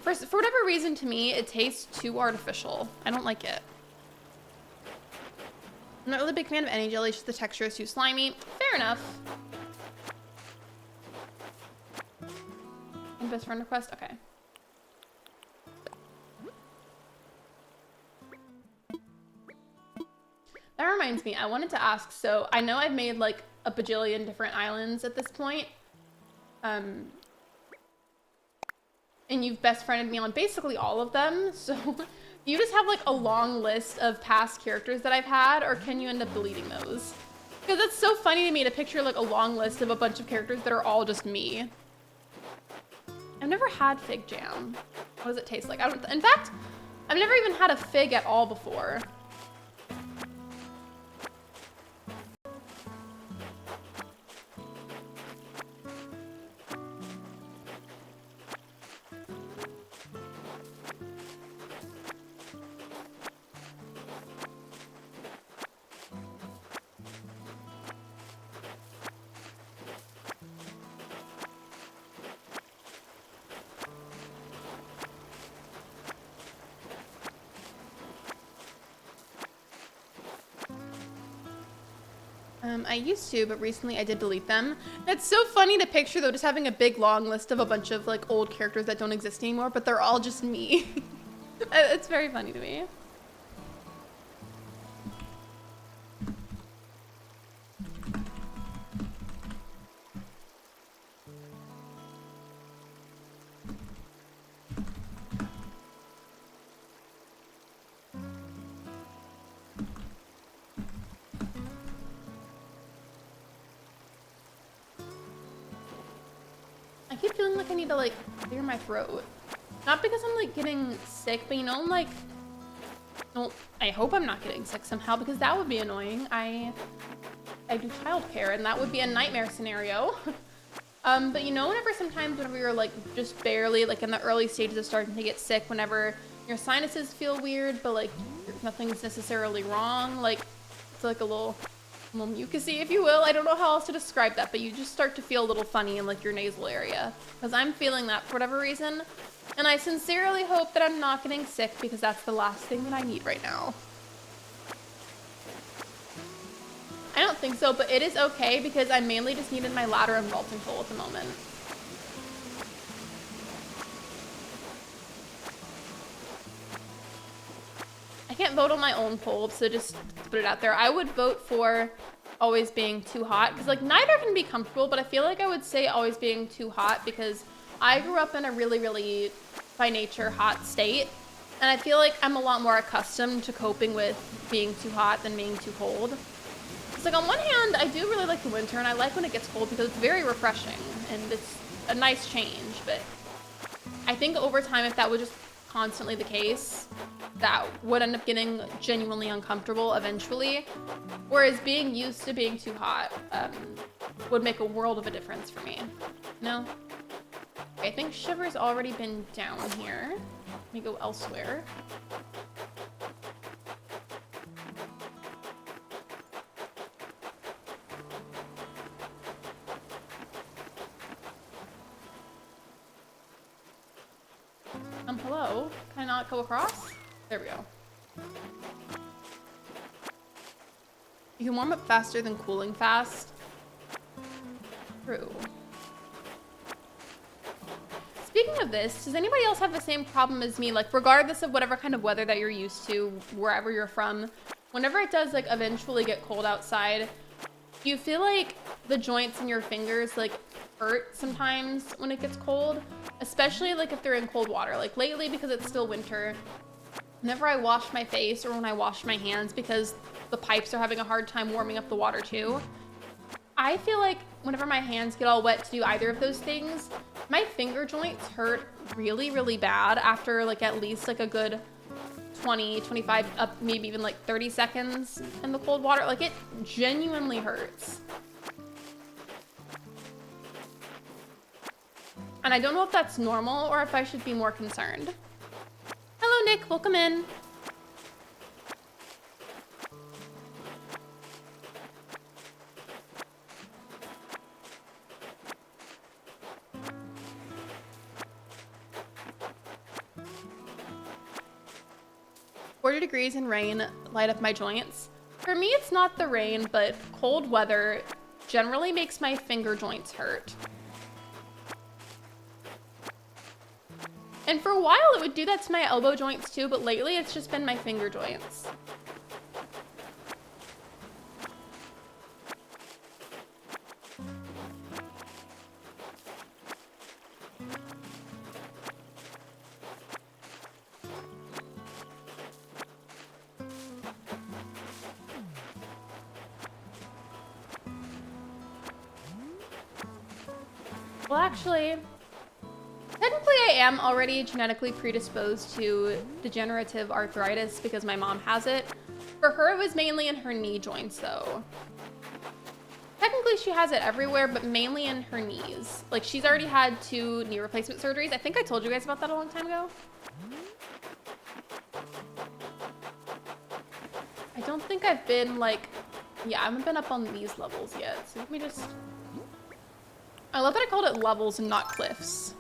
for whatever reason to me, it tastes too artificial. I don't like it. I'm not really a big fan of any jelly, just the texture is too slimy. Fair enough. And best friend request? Okay. That reminds me, I wanted to ask, so I know I've made like a bajillion different islands at this point. And you've best friended me on basically all of them. So you just have like a long list of past characters that I've had, or can you end up deleting those? Because it's so funny to me to picture like a long list of a bunch of characters that are all just me. I've never had fig jam. What does it taste like? In fact, I've never even had a fig at all before. I used to, but recently I did delete them. It's so funny to picture though, just having a big long list of a bunch of like old characters that don't exist anymore, but they're all just me. It's very funny to me. I keep feeling like I need to like clear my throat. Not because I'm like getting sick, but you know, I'm like, no, I hope I'm not getting sick somehow because that would be annoying. I do childcare and that would be a nightmare scenario. But you know, sometimes whenever you're like just barely like in the early stages of starting to get sick, whenever your sinuses feel weird, but like nothing's necessarily wrong, like it's like a little mucusy, if you will. I don't know how else to describe that, but you just start to feel a little funny in like your nasal area. Because I'm feeling that for whatever reason. And I sincerely hope that I'm not getting sick because that's the last thing that I need right now. I don't think so, but it is okay because I mainly just needed my ladder and vaulting tool at the moment. I can't vote on my own poll, so just put it out there. I would vote for always being too hot because like neither can be comfortable, but I feel like I would say always being too hot because I grew up in a really, really by nature hot state. And I feel like I'm a lot more accustomed to coping with being too hot than being too cold. It's like on one hand, I do really like the winter and I like when it gets cold because it's very refreshing and it's a nice change. But I think over time, if that would just constantly the case, that would end up getting genuinely uncomfortable eventually. Whereas being used to being too hot would make a world of a difference for me. No? Okay, I think Shiver's already been down here. Let me go elsewhere. Hello? Can I not go across? There we go. You can warm up faster than cooling fast. True. Speaking of this, does anybody else have the same problem as me? Like, regardless of whatever kind of weather that you're used to, wherever you're from, whenever it does, like, eventually get cold outside, do you feel like the joints in your fingers, like, hurt sometimes when it gets cold? Especially, like, if they're in cold water. Like, lately, because it's still winter, whenever I wash my face or when I wash my hands, because the pipes are having a hard time warming up the water, too, I feel like whenever my hands get all wet to do either of those things, my finger joints hurt really, really bad after, like, at least, like, a good 20, 25, up maybe even, like, 30 seconds in the cold water. Like, it genuinely hurts. And I don't know if that's normal or if I should be more concerned. Hello, Nick. Welcome in. Degrees and rain light up my joints. For me, it's not the rain, but cold weather generally makes my finger joints hurt. And for a while, it would do that to my elbow joints too, but lately it's just been my finger joints. Well, actually, technically I am already genetically predisposed to degenerative arthritis because my mom has it. For her, it was mainly in her knee joints, though. Technically, she has it everywhere, but mainly in her knees. Like, she's already had 2 knee replacement surgeries. I think I told you guys about that a long time ago. I don't think I've been, like... Yeah, I haven't been up on these levels yet. So let me just... I love that I called it levels and not cliffs.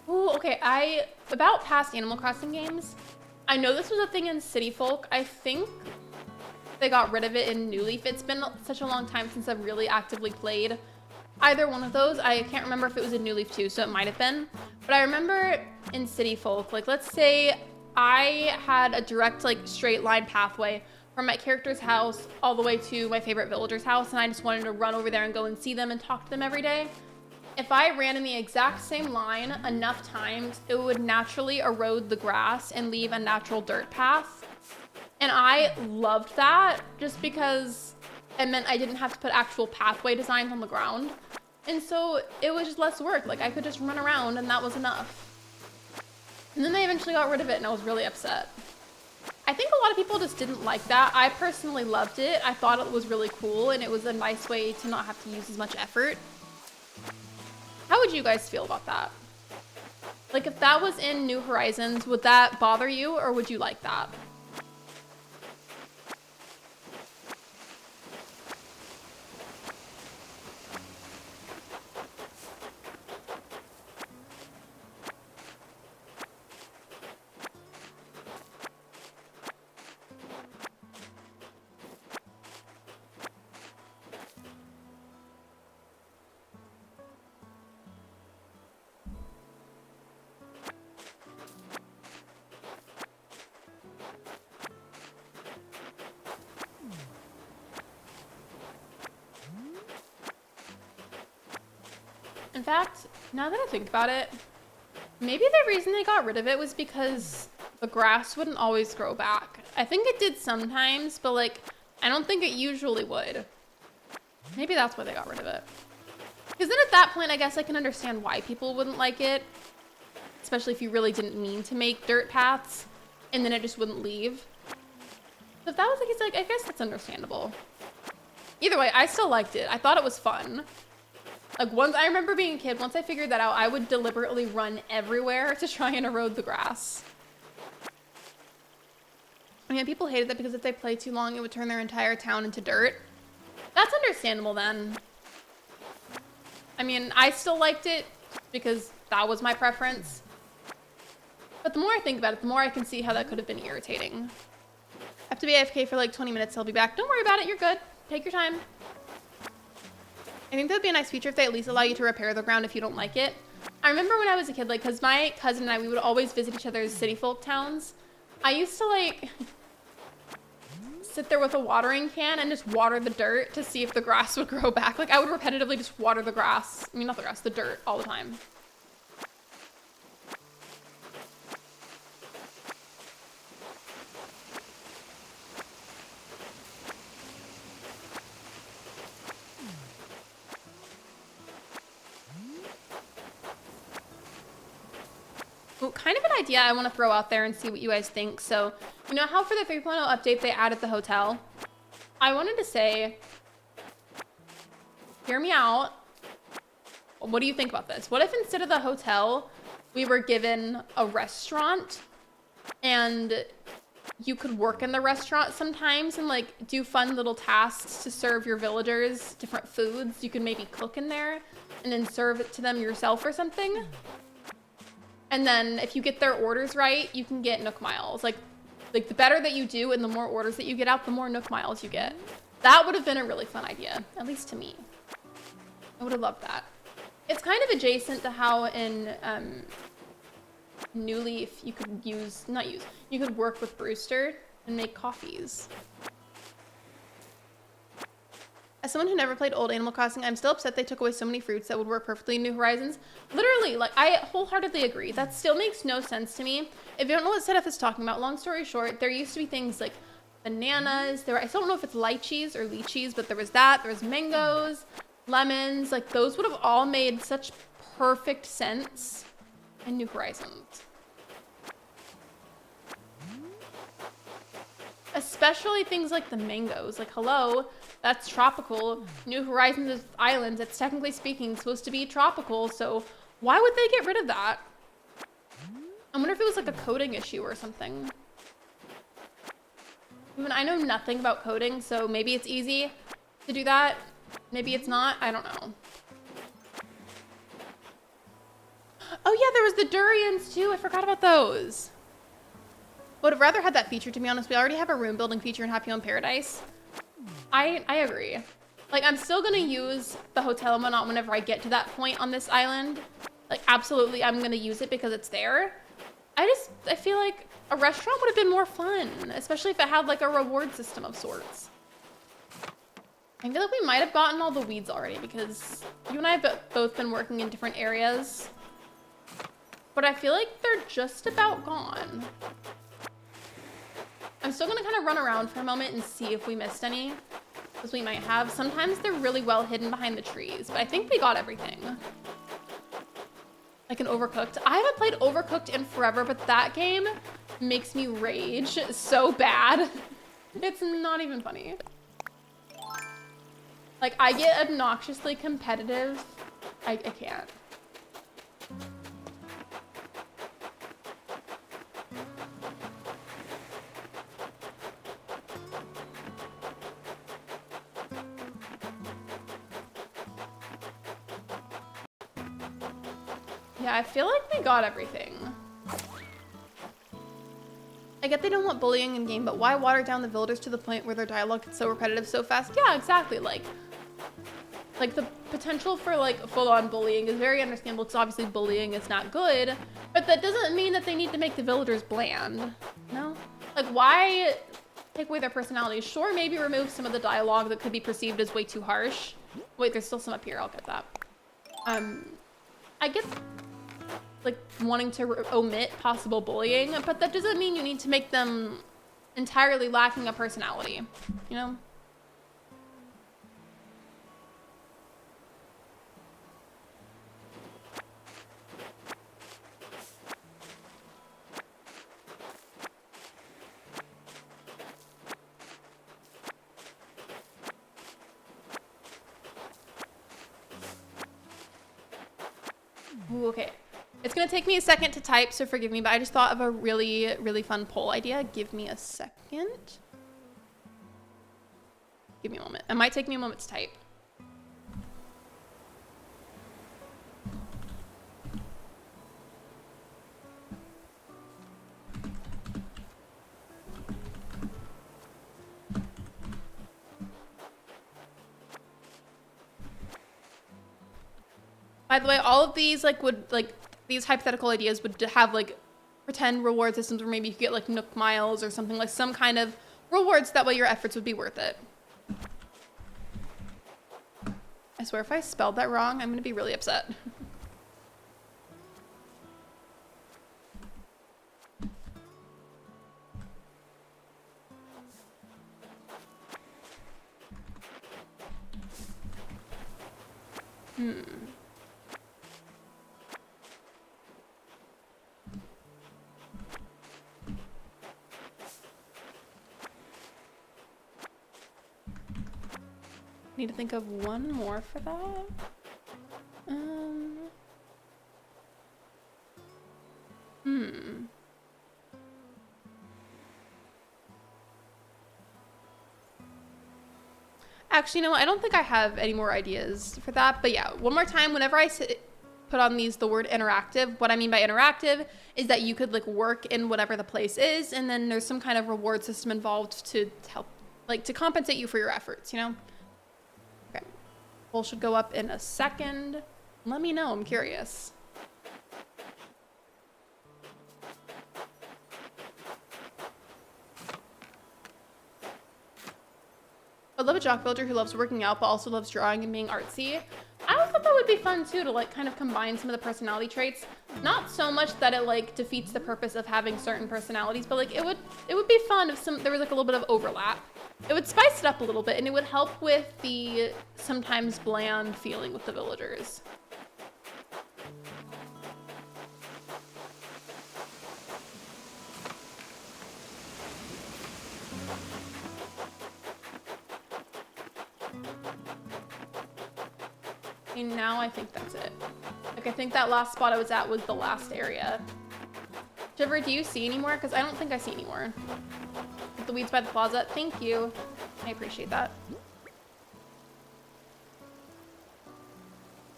Ooh, okay, about past Animal Crossing games, I know this was a thing in City Folk. I think they got rid of it in New Leaf. It's been such a long time since I've really actively played either one of those. I can't remember if it was in New Leaf too, so it might have been. But I remember in City Folk, like, let's say I had a direct, like, straight line pathway from my character's house all the way to my favorite villager's house, and I just wanted to run over there and go and see them and talk to them every day. If I ran in the exact same line enough times, it would naturally erode the grass and leave a natural dirt path. And I loved that just because it meant I didn't have to put actual pathway designs on the ground. And so it was just less work. Like, I could just run around and that was enough. And then they eventually got rid of it and I was really upset. I think a lot of people just didn't like that. I personally loved it. I thought it was really cool and it was a nice way to not have to use as much effort. How would you guys feel about that? Like, if that was in New Horizons, would that bother you or would you like that? In fact, now that I think about it, maybe the reason they got rid of it was because the grass wouldn't always grow back. I think it did sometimes, but like, I don't think it usually would. Maybe that's why they got rid of it. Because then at that point, I guess I can understand why people wouldn't like it. Especially if you really didn't mean to make dirt paths and then it just wouldn't leave. So if that was the case, like, I guess that's understandable. Either way, I still liked it. I thought it was fun. Like once, I remember being a kid, once I figured that out, I would deliberately run everywhere to try and erode the grass. I mean, people hated that because if they played too long, it would turn their entire town into dirt. That's understandable then. I mean, I still liked it because that was my preference. But the more I think about it, the more I can see how that could have been irritating. I have to be AFK for like 20 minutes, I'll be back. Don't worry about it, you're good. Take your time. I think that would be a nice feature if they at least allow you to repair the ground if you don't like it. I remember when I was a kid, like, cause my cousin and I, we would always visit each other's city folk towns. I used to like sit there with a watering can and just water the dirt to see if the grass would grow back. Like I would repetitively just water the grass. I mean, not the grass, the dirt all the time. Well, kind of an idea I want to throw out there and see what you guys think. So, you know how for the 3.0 update they added the hotel? I wanted to say, hear me out. What do you think about this? What if instead of the hotel, we were given a restaurant and you could work in the restaurant sometimes and like do fun little tasks to serve your villagers different foods. You could maybe cook in there and then serve it to them yourself or something. And then if you get their orders right, you can get Nook Miles. Like the better that you do and the more orders that you get out, the more Nook Miles you get. That would have been a really fun idea, at least to me. I would have loved that. It's kind of adjacent to how in New Leaf you could you could work with Brewster and make coffees. As someone who never played old Animal Crossing, I'm still upset they took away so many fruits that would work perfectly in New Horizons. Literally, like, I wholeheartedly agree. That still makes no sense to me. If you don't know what Sedef is talking about, long story short, there used to be things like bananas. I don't know if it's lychees or lychees, but there was that. There was mangoes, lemons. Like, those would have all made such perfect sense in New Horizons. Especially things like the mangoes. Like, hello, that's tropical. New Horizons is islands. It's technically speaking supposed to be tropical. So why would they get rid of that? I wonder if it was like a coding issue or something. I mean, I know nothing about coding, so maybe it's easy to do that. Maybe it's not. I don't know. Oh yeah, there was the durians too. I forgot about those. Would have rather had that feature, to be honest. We already have a room building feature in Happy Home Paradise. I agree. Like, I'm still gonna use the hotel and whatnot whenever I get to that point on this island. Like, absolutely, I'm gonna use it because it's there. I feel like a restaurant would have been more fun, especially if it had like a reward system of sorts. I feel like we might have gotten all the weeds already because you and I have both been working in different areas. But I feel like they're just about gone. I'm still gonna kind of run around for a moment and see if we missed any, because we might have. Sometimes they're really well hidden behind the trees, but I think we got everything. Like an Overcooked. I haven't played Overcooked in forever, but that game makes me rage so bad. It's not even funny. Like, I get obnoxiously competitive. I can't. Yeah, I feel like we got everything. I get they don't want bullying in game, but why water down the villagers to the point where their dialogue gets so repetitive so fast? Yeah, exactly. Like the potential for like full-on bullying is very understandable because obviously bullying is not good, but that doesn't mean that they need to make the villagers bland. No? Like, why take away their personalities? Sure, maybe remove some of the dialogue that could be perceived as way too harsh. Wait, there's still some up here. I'll get that. I get like wanting to omit possible bullying, but that doesn't mean you need to make them entirely lacking a personality, you know? Ooh, okay. It's gonna take me a second to type, so forgive me, but I just thought of a really, really fun poll idea. Give me a second. Give me a moment. It might take me a moment to type. By the way, all of these these hypothetical ideas would have like pretend reward systems where maybe you could get like Nook miles or something, like some kind of rewards, that way your efforts would be worth it. I swear if I spelled that wrong, I'm gonna be really upset. Need to think of one more for that. Actually, you know what? I don't think I have any more ideas for that, but yeah, one more time, whenever I put on these the word interactive, what I mean by interactive is that you could like work in whatever the place is, and then there's some kind of reward system involved to help, like to compensate you for your efforts, you know? Okay. Poll should go up in a second. Let me know, I'm curious. I love a jock villager who loves working out but also loves drawing and being artsy. I always thought that would be fun too, to like kind of combine some of the personality traits. Not so much that it like defeats the purpose of having certain personalities, but like it would be fun if there was like a little bit of overlap. It would spice it up a little bit, and it would help with the sometimes bland feeling with the villagers. And now I think that's it. Like I think that last spot I was at was the last area. Shiver, do you see any more? Because I don't think I see any more. With the weeds by the plaza. Thank you. I appreciate that.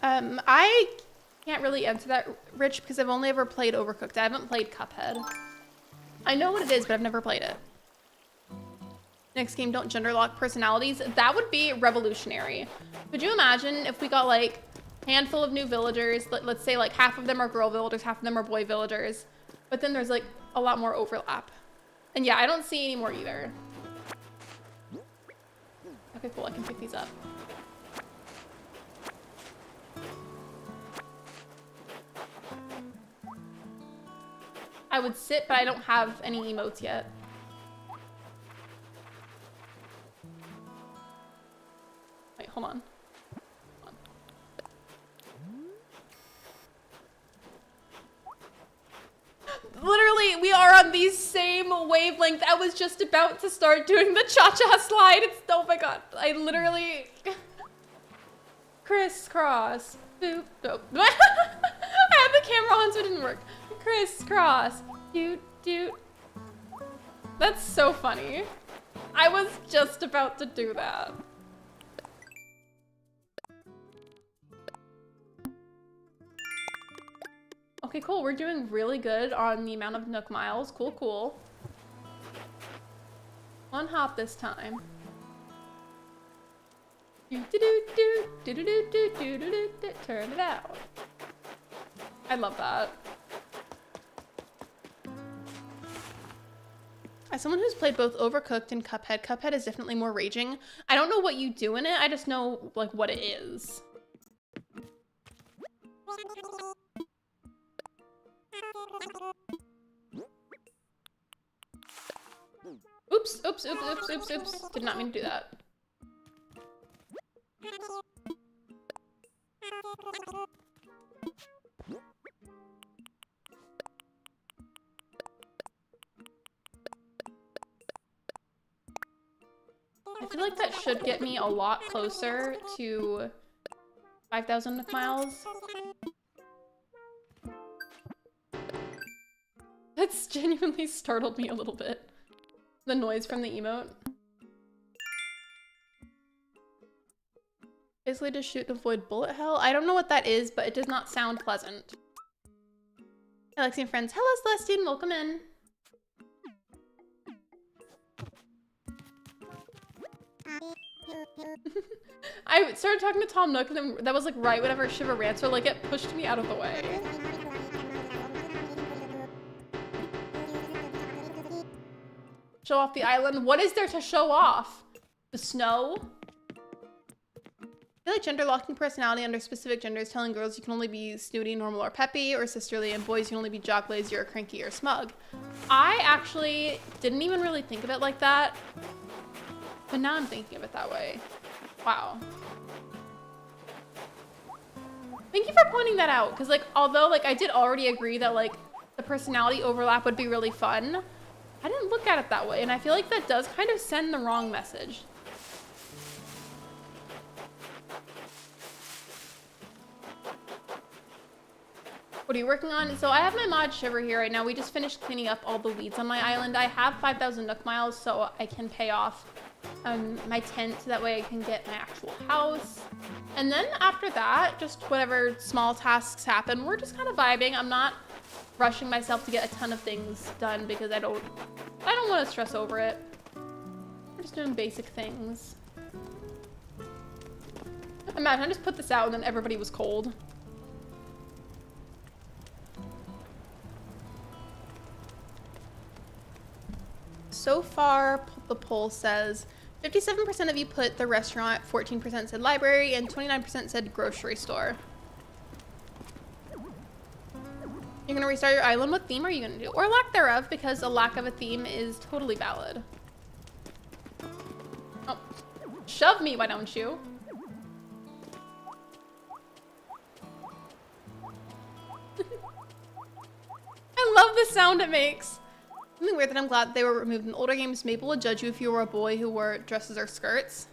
I can't really answer that, Rich, because I've only ever played Overcooked. I haven't played Cuphead. I know what it is, but I've never played it. Next game, don't gender lock personalities. That would be revolutionary. Could you imagine if we got like a handful of new villagers, let's say like half of them are girl villagers, half of them are boy villagers, but then there's like a lot more overlap. And yeah, I don't see any more either. Okay, cool, I can pick these up. I would sit, but I don't have any emotes yet. Wait, hold on. Literally, we are on the same wavelength. I was just about to start doing the cha-cha slide. It's, oh my god. I literally... Crisscross. Boop, boop. I had the camera on so it didn't work. Crisscross. Doot, doot. That's so funny. I was just about to do that. Okay, cool. We're doing really good on the amount of Nook miles. Cool, cool. One hop this time. Turn it out. I love that. As someone who's played both Overcooked and Cuphead, Cuphead is definitely more raging. I don't know what you do in it. I just know like what it is. Oops, oops, oops, oops, oops, oops. Did not mean to do that. I feel like that should get me a lot closer to 5,000 Nook miles. That's genuinely startled me a little bit. The noise from the emote. Basically just shoot and avoid bullet hell. I don't know what that is, but it does not sound pleasant. Hey, Lexi and friends. Hello, Celestine. Welcome in. I started talking to Tom Nook, and then that was like right whenever Shiva ran, so like it pushed me out of the way. Show off the island. What is there to show off? The snow? I feel like gender locking personality under specific genders, telling girls you can only be snooty, normal, or peppy, or sisterly, and boys you can only be jock, lazy, or cranky, or smug. I actually didn't even really think of it like that, but now I'm thinking of it that way. Wow. Thank you for pointing that out, because like, although like I did already agree that like the personality overlap would be really fun, I didn't look at it that way, and I feel like that does kind of send the wrong message. What are you working on? So I have my mod Shiver here right now. We just finished cleaning up all the weeds on my island. I have 5,000 Nook miles, so I can pay off my tent, so that way I can get my actual house. And then after that, just whatever small tasks happen, we're just kind of vibing. I'm not rushing myself to get a ton of things done because I don't want to stress over it. We're just doing basic things. Imagine I just put this out and then everybody was cold. So far, the poll says 57% of you put the restaurant, 14% said library, and 29% said grocery store. You're gonna restart your island. What theme are you gonna do? Or lack thereof, because a lack of a theme is totally valid. Oh, shove me, why don't you? I love the sound it makes. Something weird that I'm glad they were removed in older games. Maple would judge you if you were a boy who wore dresses or skirts.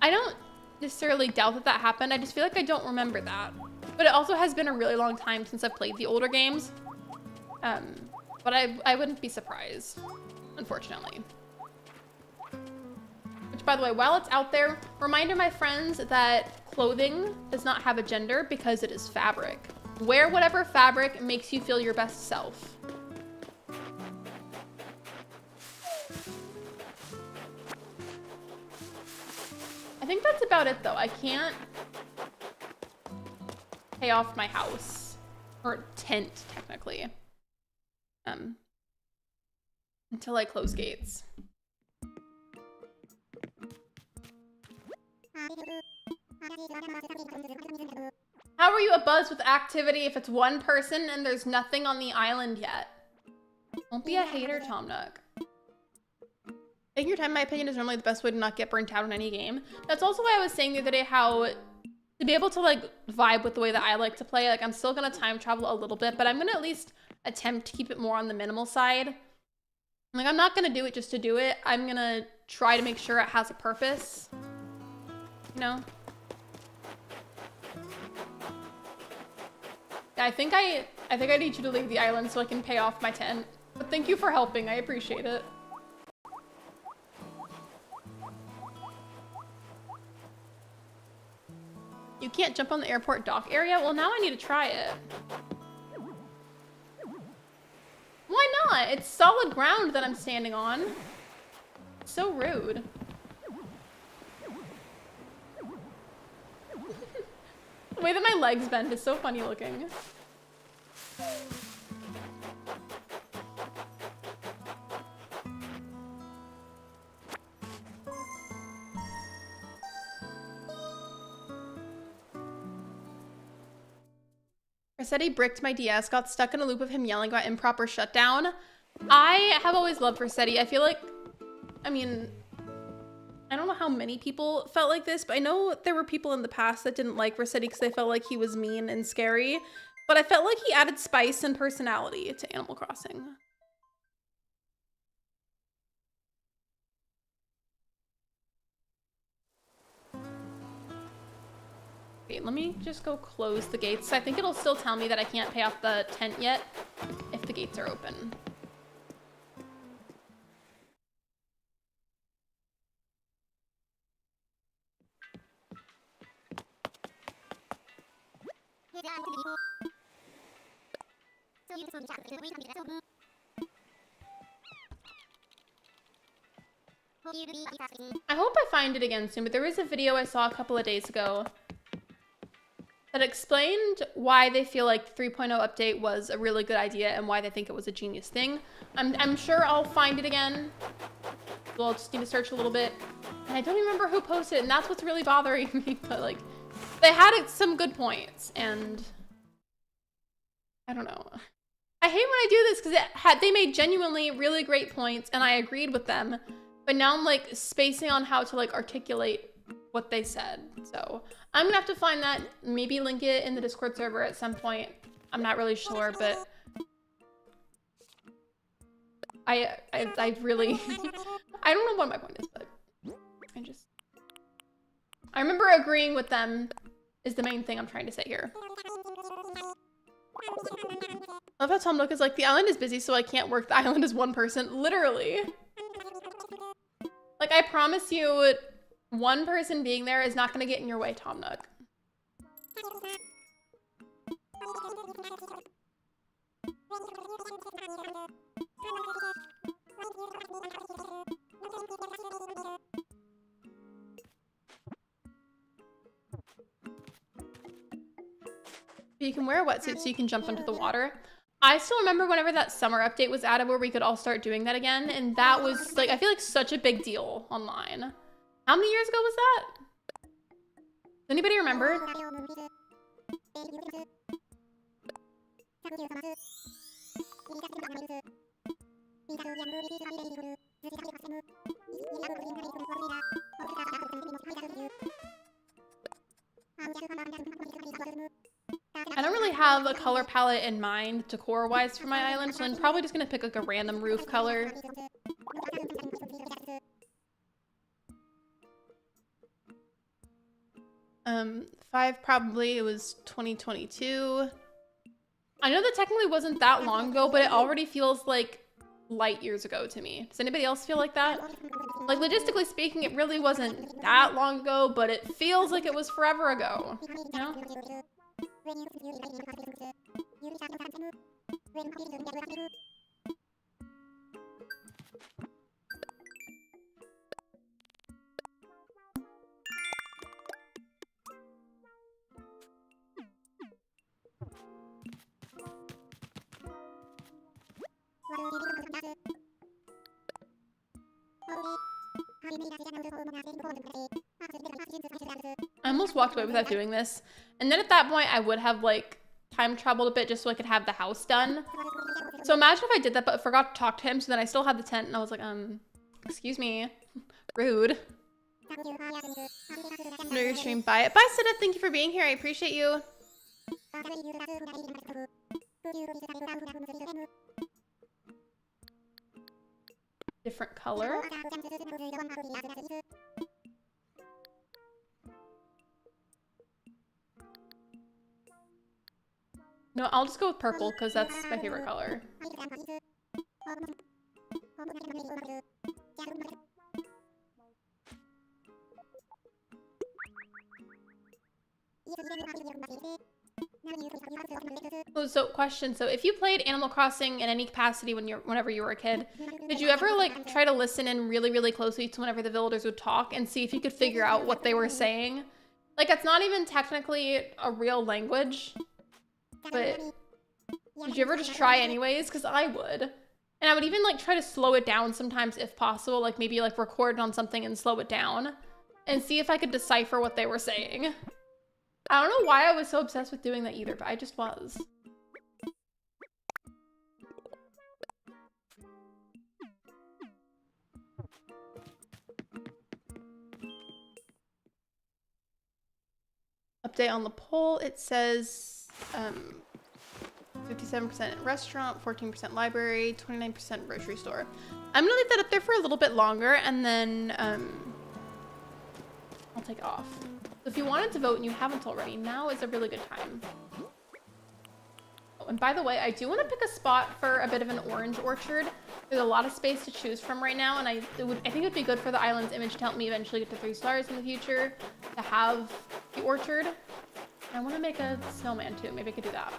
I don't necessarily doubt that that happened. I just feel like I don't remember that. But it also has been a really long time since I've played the older games. But I wouldn't be surprised, unfortunately. Which, by the way, while it's out there, reminder my friends that clothing does not have a gender because it is fabric. Wear whatever fabric makes you feel your best self. I think that's about it though. I can't pay off my house, or tent technically, until I close gates. How are you abuzz with activity if it's one person and there's nothing on the island yet? Don't be a hater, Tom Nook. Taking your time, in my opinion, is normally the best way to not get burnt out in any game. That's also why I was saying the other day how to be able to like vibe with the way that I like to play, like I'm still gonna time travel a little bit, but I'm gonna at least attempt to keep it more on the minimal side. Like I'm not gonna do it just to do it. I'm gonna try to make sure it has a purpose, you know? Yeah, I think I need you to leave the island so I can pay off my tent. But thank you for helping, I appreciate it. You can't jump on the airport dock area? Well, now I need to try it. Why not? It's solid ground that I'm standing on. It's so rude. The way that my legs bend is so funny looking. Rossetti bricked my DS, got stuck in a loop of him yelling about improper shutdown. I have always loved Rossetti. I feel like, I mean, I don't know how many people felt like this, but I know there were people in the past that didn't like Rossetti because they felt like he was mean and scary. But I felt like he added spice and personality to Animal Crossing. Okay, let me just go close the gates. I think it'll still tell me that I can't pay off the tent yet if the gates are open. I hope I find it again soon, but there was a video I saw a couple of days ago that explained why they feel like the 3.0 update was a really good idea and why they think it was a genius thing. I'm sure I'll find it again. We'll just need to search a little bit. And I don't even remember who posted it, and that's what's really bothering me, but like, they had some good points, and I don't know. I hate when I do this because they made genuinely really great points and I agreed with them, but now I'm like spacing on how to like articulate what they said. So I'm gonna have to find that, maybe link it in the Discord server at some point. I'm not really sure, but I really, I don't know what my point is, but I remember agreeing with them is the main thing I'm trying to say here. I love how Tom Nook is like, the island is busy, so I can't work. The island is one person. Literally. Like, I promise you, one person being there is not going to get in your way, Tom Nook. You can wear a wetsuit so you can jump into the water. I still remember whenever that summer update was added where we could all start doing that again, and that was like, I feel like such a big deal online. How many years ago was that? Does anybody remember? I don't really have a color palette in mind decor-wise for my island, so I'm probably just gonna pick like a random roof color. Five probably, it was 2022. I know that technically wasn't that long ago, but it already feels like light years ago to me. Does anybody else feel like that? Like, logistically speaking, it really wasn't that long ago, but it feels like it was forever ago, you know? I almost walked away without doing this. And then at that point, I would have like time traveled a bit just so I could have the house done. So imagine if I did that, but forgot to talk to him. So then I still had the tent and I was like, excuse me, rude. No, your stream, buy it. Bye, Sida, thank you for being here. I appreciate you. Different color. No, I'll just go with purple because that's my favorite color. Oh, so question. So if you played Animal Crossing in any capacity whenever you were a kid, did you ever like try to listen in really, really closely to whenever the villagers would talk and see if you could figure out what they were saying? Like, it's not even technically a real language, but did you ever just try anyways? Because I would. And I would even like try to slow it down sometimes if possible, like maybe like record on something and slow it down and see if I could decipher what they were saying. I don't know why I was so obsessed with doing that either, but I just was. update on the poll. It says 57% restaurant, 14% library, 29% grocery store. I'm gonna leave that up there for a little bit longer, and then I'll take it off. So if you wanted to vote and you haven't already, now is a really good time. Oh, and by the way, I do want to pick a spot for a bit of an orange orchard. There's a lot of space to choose from right now, and I think it would be good for the island's image to help me eventually get to 3 stars in the future to have the orchard. I want to make a snowman too. Maybe I could do that.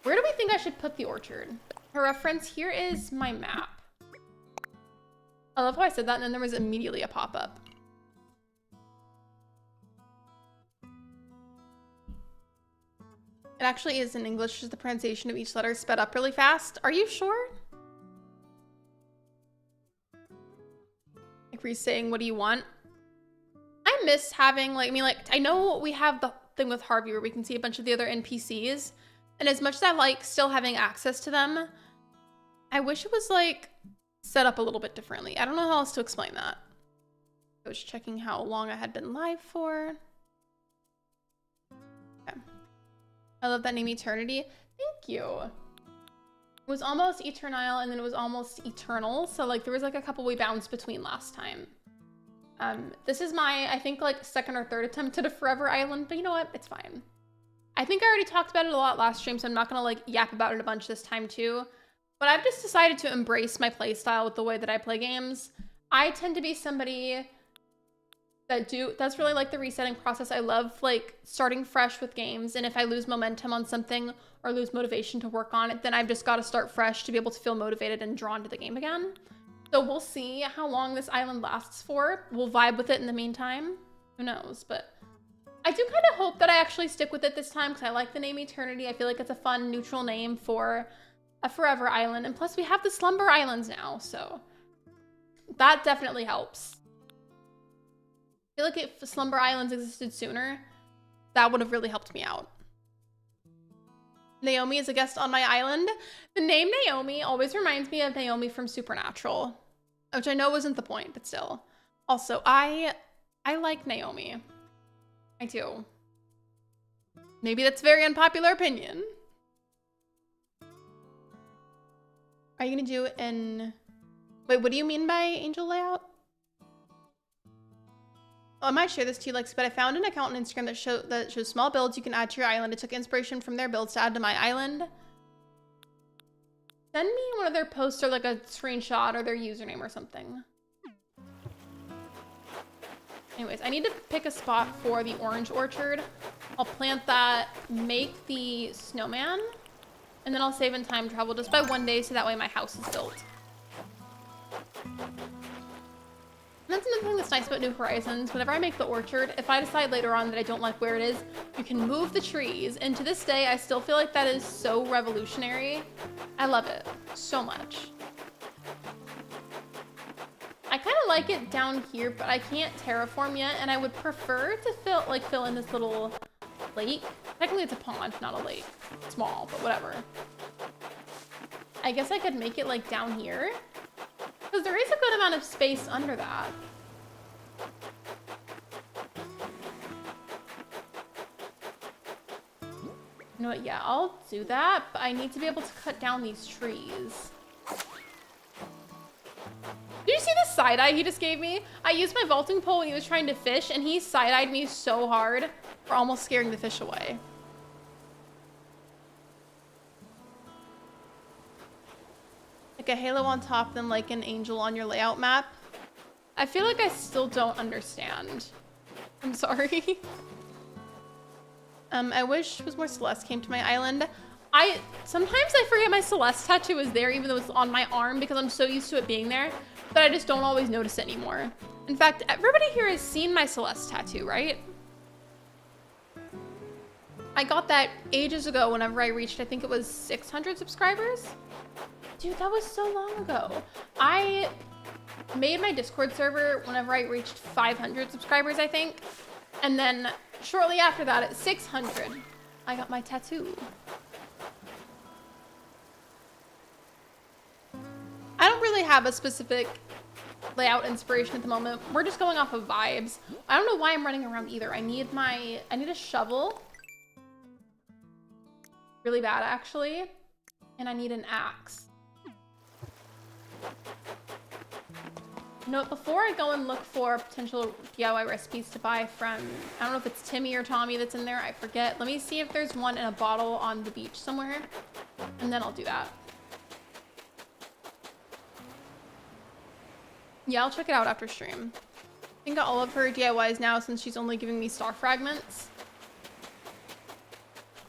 Where do we think I should put the orchard? For reference, here is my map. I love how I said that, and then there was immediately a pop-up. It actually is in English, just the pronunciation of each letter sped up really fast. Are you sure? Like, were you saying, what do you want? I miss having, like, I know we have the thing with Harvey where we can see a bunch of the other NPCs, and as much as I like still having access to them, I wish it was, like, set up a little bit differently. I don't know how else to explain that. I was checking how long I had been live for. Okay. I love that name, Eternity. Thank you. It was almost Eternile, and then it was almost Eternal. So, like, there was, like, a couple we bounced between last time. This is my, I think, like, 2nd or 3rd attempt at a Forever Island, but you know what? It's fine. I think I already talked about it a lot last stream, so I'm not gonna, like, yap about it a bunch this time, too. But I've just decided to embrace my playstyle with the way that I play games. I tend to be somebody that does really like the resetting process. I love, like, starting fresh with games, and if I lose momentum on something or lose motivation to work on it, then I've just got to start fresh to be able to feel motivated and drawn to the game again. So we'll see how long this island lasts for. We'll vibe with it in the meantime. Who knows? But I do kind of hope that I actually stick with it this time, because I like the name Eternity. I feel like it's a fun, neutral name for a Forever Island. And plus we have the Slumber Islands now, so that definitely helps. I feel like if Slumber Islands existed sooner, that would have really helped me out. Naomi is a guest on my island. The name Naomi always reminds me of Naomi from Supernatural, which I know wasn't the point, but still. Also, I like Naomi. I do. Maybe that's a very unpopular opinion. Are you gonna do an... Wait, what do you mean by angel layout? Oh, I might share this to you, Lexi, but I found an account on Instagram that shows small builds you can add to your island. It took inspiration from their builds to add to my island. Send me one of their posts or like a screenshot or their username or something. Anyways, I need to pick a spot for the orange orchard. I'll plant that, make the snowman, and then I'll save in time travel just by 1 day so that way my house is built. And that's another thing that's nice about New Horizons. Whenever I make the orchard, if I decide later on that I don't like where it is, you can move the trees. And to this day, I still feel like that is so revolutionary. I love it so much. I kind of like it down here, but I can't terraform yet, and I would prefer to fill in this little lake. Technically it's a pond, not a lake. Small, but whatever. I guess I could make it like down here, because there is a good amount of space under that. You know what, yeah, I'll do that, but I need to be able to cut down these trees. Did you see the side-eye he just gave me? I used my vaulting pole when he was trying to fish, and he side-eyed me so hard for almost scaring the fish away. Like a halo on top, then like an angel on your layout map. I feel like I still don't understand. I'm sorry. I wish it was more Celeste came to my island. Sometimes I forget my Celeste tattoo is there even though it's on my arm because I'm so used to it being there, but I just don't always notice it anymore. In fact, everybody here has seen my Celeste tattoo, right? I got that ages ago whenever I reached, I think it was 600 subscribers. Dude, that was so long ago. I made my Discord server whenever I reached 500 subscribers, I think. And then shortly after that, at 600, I got my tattoo. I don't really have a specific layout inspiration at the moment. We're just going off of vibes. I don't know why I'm running around either. I need a shovel. Really bad, actually. And I need an axe. You know what, before I go and look for potential DIY recipes to buy from, I don't know if it's Timmy or Tommy that's in there, I forget. Let me see if there's one in a bottle on the beach somewhere, and then I'll do that. Yeah, I'll check it out after stream. I think all of her DIYs now since she's only giving me star fragments.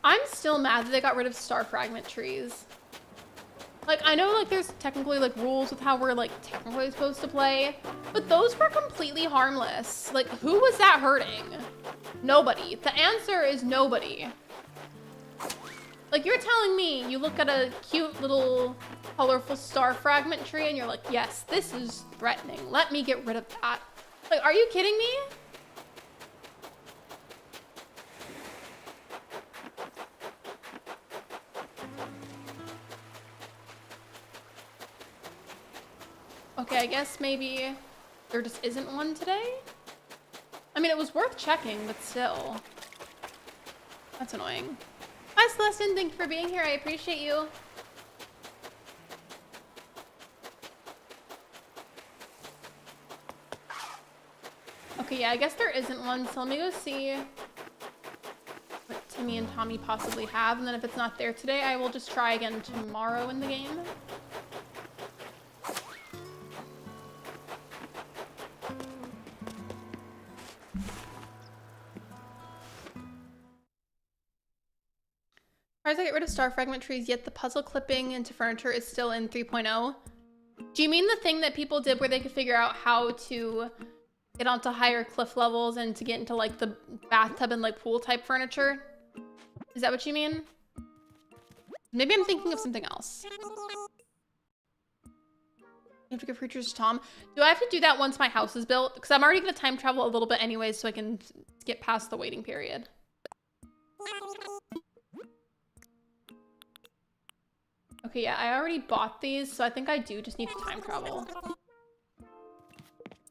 I'm still mad that they got rid of star fragment trees. Like, I know, like, there's technically, like, rules with how we're, like, technically supposed to play, but those were completely harmless. Like, who was that hurting? Nobody. The answer is nobody. Like, you're telling me you look at a cute little colorful star fragment tree and you're like, yes, this is threatening. Let me get rid of that. Like, are you kidding me? Okay, I guess maybe there just isn't one today? I mean, it was worth checking, but still. That's annoying. Hi, Celestine. Thank you for being here. I appreciate you. Okay, yeah, I guess there isn't one, so let me go see what Timmy and Tommy possibly have, and then if it's not there today, I will just try again tomorrow in the game. Tries to get rid of star fragment trees, yet the puzzle clipping into furniture is still in 3.0. Do you mean the thing that people did where they could figure out how to get onto higher cliff levels and to get into like the bathtub and like pool type furniture? Is that what you mean? Maybe I'm thinking of something else. You have to give creatures to Tom. Do I have to do that once my house is built? Because I'm already going to time travel a little bit anyways so I can get past the waiting period. Okay, yeah, I already bought these, so I think I do just need to time travel.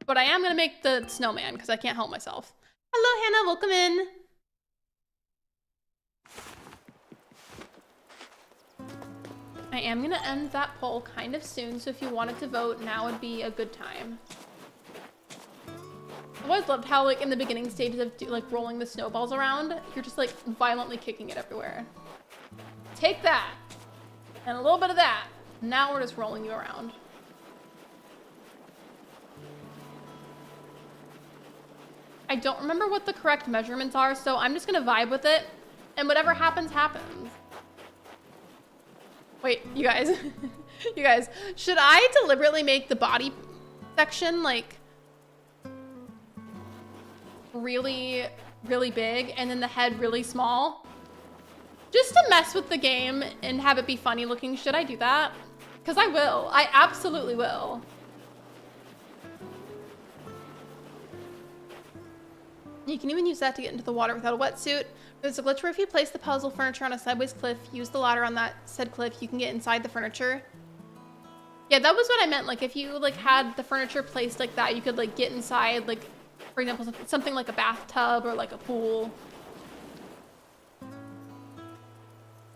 But I am gonna make the snowman, because I can't help myself. Hello, Hannah, welcome in. I am gonna end that poll kind of soon, so if you wanted to vote, now would be a good time. I've always loved how, like, in the beginning stages of, like, rolling the snowballs around, you're just, like, violently kicking it everywhere. Take that! And a little bit of that. Now we're just rolling you around. I don't remember what the correct measurements are, so I'm just gonna vibe with it, and whatever happens, happens. Wait, you guys, you guys, should I deliberately make the body section, like, really, really big, and then the head really small? Just to mess with the game and have it be funny looking, should I do that? Because I will. I absolutely will. You can even use that to get into the water without a wetsuit. There's a glitch where if you place the puzzle furniture on a sideways cliff, use the ladder on that said cliff, you can get inside the furniture. Yeah, that was what I meant. Like, if you, like, had the furniture placed like that, you could, like, get inside, like, for example, something like a bathtub or, like, a pool.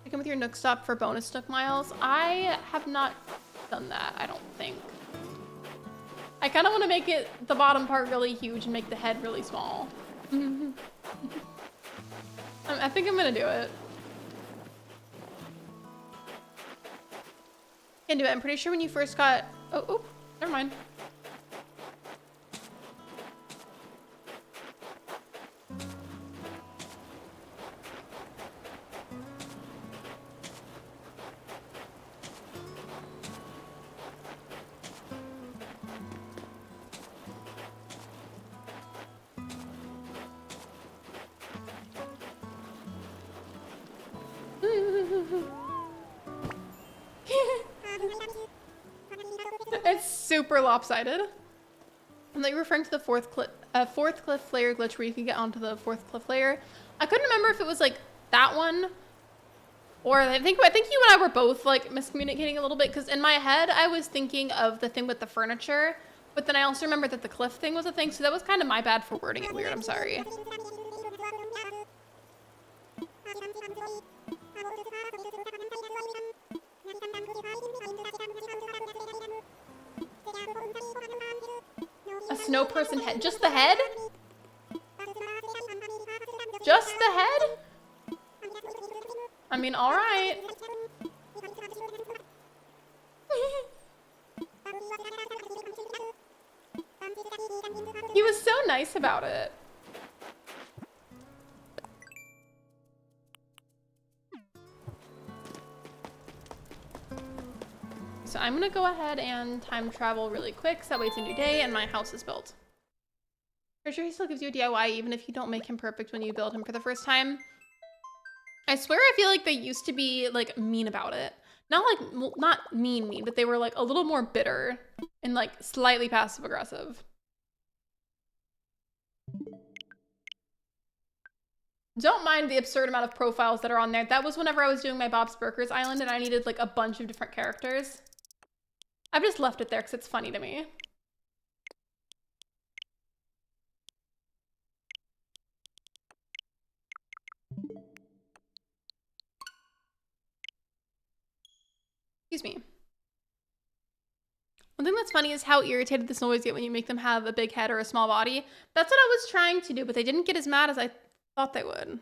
Come with your Nook stop for bonus Nook miles. I have not done that, I don't think. I kind of want to make it the bottom part really huge and make the head really small. I think I'm gonna do it. Can do it. I'm pretty sure when you first got... Oh, never mind. It's super lopsided. I'm like referring to the fourth cliff layer glitch where you can get onto the fourth cliff layer. I couldn't remember if it was like that one, or I think you and I were both like miscommunicating a little bit, because in my head I was thinking of the thing with the furniture, But then I also remembered that the cliff thing was a thing, so that was kind of my bad for wording it weird. I'm sorry. A snow person head. Just the head? Just the head? I mean, all right. He was so nice about it. So I'm gonna go ahead and time travel really quick, so that way it's a new day and my house is built. For sure he still gives you a DIY even if you don't make him perfect when you build him for the first time. I swear I feel like they used to be like mean about it. Not like, well, not mean, but they were like a little more bitter and like slightly passive aggressive. Don't mind the absurd amount of profiles that are on there. That was whenever I was doing my Bob's Burgers Island and I needed like a bunch of different characters. I've just left it there because it's funny to me. Excuse me. One thing that's funny is how irritated the snowies get when you make them have a big head or a small body. That's what I was trying to do, but they didn't get as mad as I thought they would.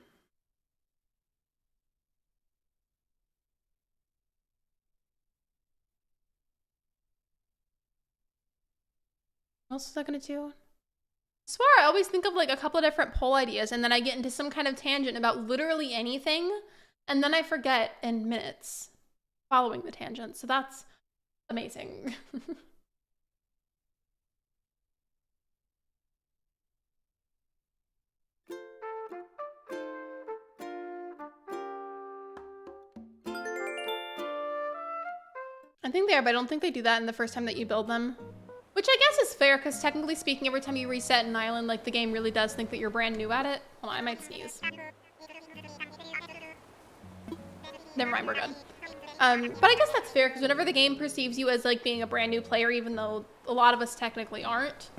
What else was I gonna do? I swear I always think of like a couple of different poll ideas and then I get into some kind of tangent about literally anything and then I forget in minutes following the tangent. So that's amazing. I think they are, but I don't think they do that in the first time that you build them. Which I guess is fair, because technically speaking, every time you reset an island, like the game really does think that you're brand new at it. Hold on, I might sneeze. Never mind, we're good. But I guess that's fair, because whenever the game perceives you as like being a brand new player, even though a lot of us technically aren't,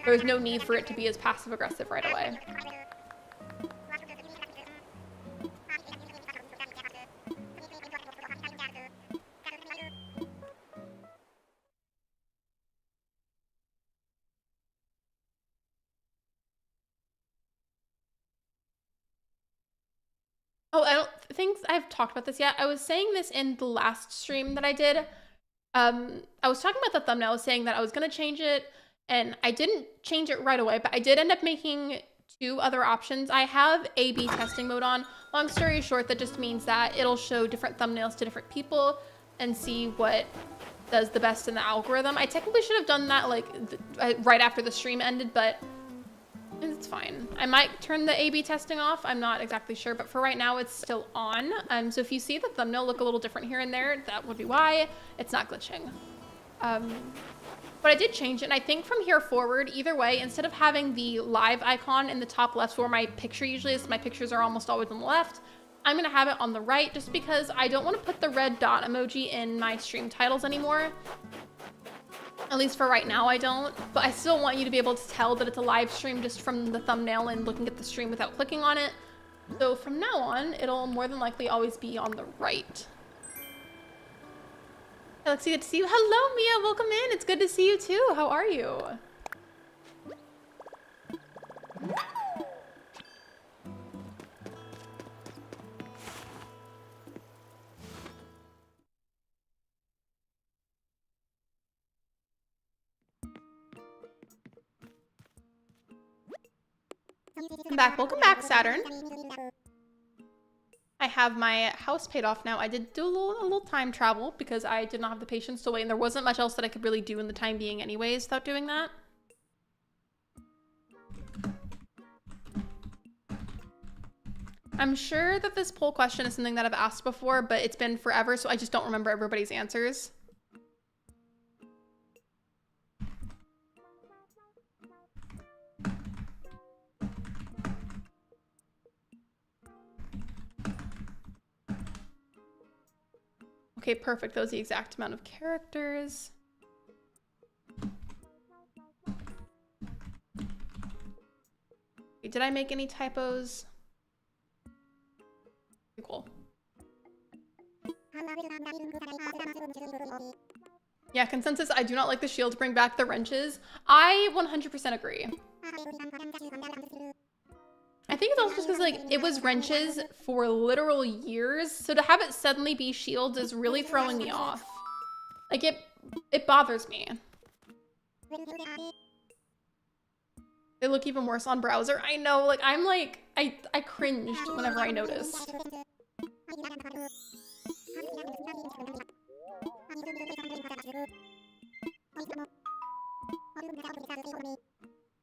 there's no need for it to be as passive aggressive right away. Oh, I don't think I've talked about this yet. I was saying this in the last stream that I did. I was talking about the thumbnail. I was saying that I was going to change it, and I didn't change it right away, but I did end up making 2 other options. I have A/B testing mode on. Long story short, that just means that it'll show different thumbnails to different people and see what does the best in the algorithm. I technically should have done that like right after the stream ended, but it's fine. I might turn the A/B testing off. I'm not exactly sure, but for right now, it's still on. So if you see the thumbnail look a little different here and there, that would be why. It's not glitching. But I did change it, and I think from here forward, either way, instead of having the live icon in the top left where my picture usually is, my pictures are almost always on the left, I'm gonna have it on the right just because I don't want to put the red dot emoji in my stream titles anymore. At least for right now, I don't, but I still want you to be able to tell that it's a live stream just from the thumbnail and looking at the stream without clicking on it. So from now on, it'll more than likely always be on the right. Hey, Lexi, good to see you. Hello, Mia, welcome in. It's good to see you too. How are you? Welcome back. Welcome back, Saturn. I have my house paid off now. I did do a little time travel because I did not have the patience to wait, and there wasn't much else that I could really do in the time being anyways without doing that. I'm sure that this poll question is something that I've asked before, but it's been forever, so I just don't remember everybody's answers. Okay, perfect. That was the exact amount of characters. did I make any typos? Cool. Yeah, consensus, I do not like the shield. Bring back the wrenches. I 100% agree. I think it's also just because like it was wrenches for literal years. So to have it suddenly be shields is really throwing me off. Like it bothers me. They look even worse on browser. I know, like I'm like, I cringed whenever I noticed.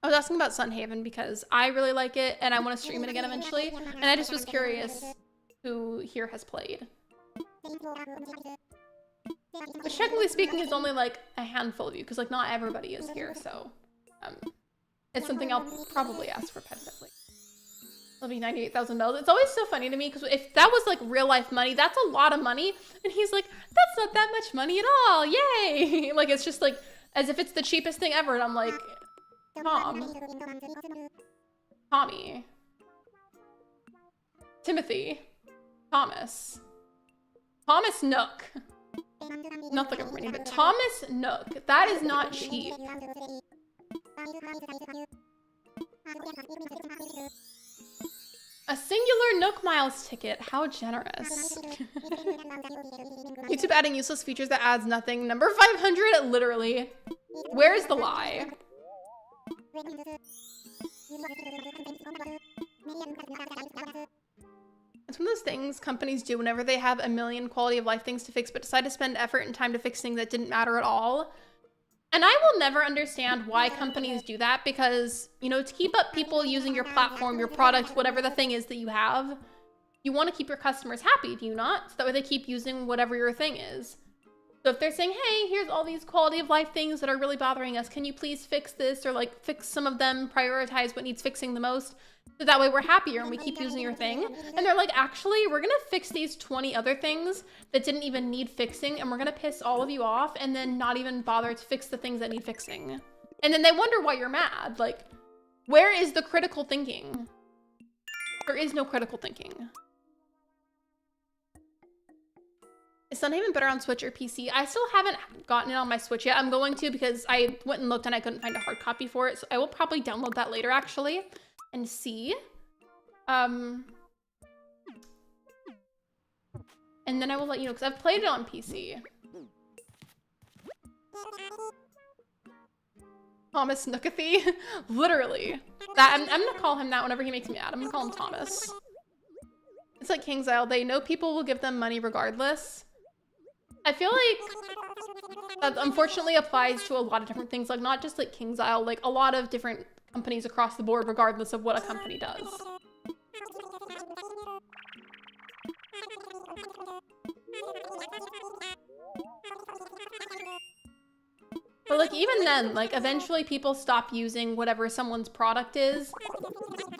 I was asking about Sunhaven because I really like it and I want to stream it again eventually. And I just was curious who here has played. Which technically speaking is only like a handful of you because like not everybody is here. So it's something I'll probably ask repetitively. It'll be $98,000. It's always so funny to me because if that was like real life money, that's a lot of money. And he's like, that's not that much money at all. Yay. Like, it's just like, as if it's the cheapest thing ever. And I'm like, Tommy, Timothy, Thomas Nook. Not like I'm but Thomas Nook. That is not cheap. A singular Nook Miles ticket. How generous. YouTube adding useless features that adds nothing. Number 500, literally. Where's the lie? It's one of those things companies do whenever they have a million quality of life things to fix, but decide to spend effort and time to fix things that didn't matter at all. And I will never understand why companies do that because, you know, to keep up people using your platform, your product, whatever the thing is that you have, you want to keep your customers happy, do you not? So that way they keep using whatever your thing is. So if they're saying, hey, here's all these quality of life things that are really bothering us, can you please fix this? Or like fix some of them, prioritize what needs fixing the most. So that way we're happier and we keep using your thing. And they're like, actually, we're gonna fix these 20 other things that didn't even need fixing and we're gonna piss all of you off and then not even bother to fix the things that need fixing. And then they wonder why you're mad. Like, where is the critical thinking? There is no critical thinking. Is Sunhaven better on Switch or PC? I still haven't gotten it on my Switch yet. I'm going to because I went and looked and I couldn't find a hard copy for it. So I will probably download that later actually and see. And then I will let you know because I've played it on PC. Thomas Nookathy, literally. That I'm gonna call him that whenever he makes me mad. I'm gonna call him Thomas. It's like King's Isle. They know people will give them money regardless. I feel like that unfortunately applies to a lot of different things, like not just like King's Isle, like a lot of different companies across the board, regardless of what a company does. But like even then, like eventually people stop using whatever someone's product is.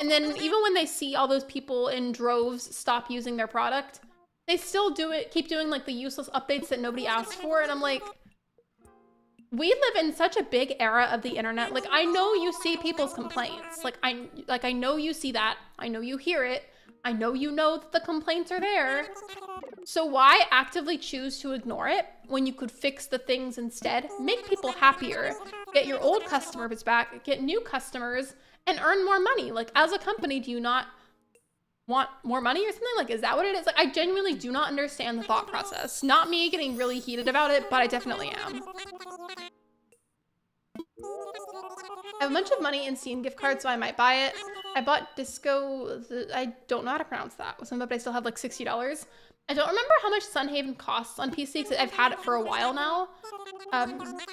And then even when they see all those people in droves stop using their product, they still do it, keep doing like the useless updates that nobody asked for. And I'm like, we live in such a big era of the internet. Like I know you see people's complaints. Like I know you see that. I know you hear it. I know you know that the complaints are there. So why actively choose to ignore it when you could fix the things instead? Make people happier, get your old customers back, get new customers, and earn more money. Like as a company, do you not want more money or something? Like, is that what it is? Like, I genuinely do not understand the thought process. Not me getting really heated about it, but I definitely am. I have a bunch of money in Steam gift cards, so I might buy it. I bought Disco, I don't know how to pronounce that, but I still have like $60. I don't remember how much Sunhaven costs on PC because I've had it for a while now. But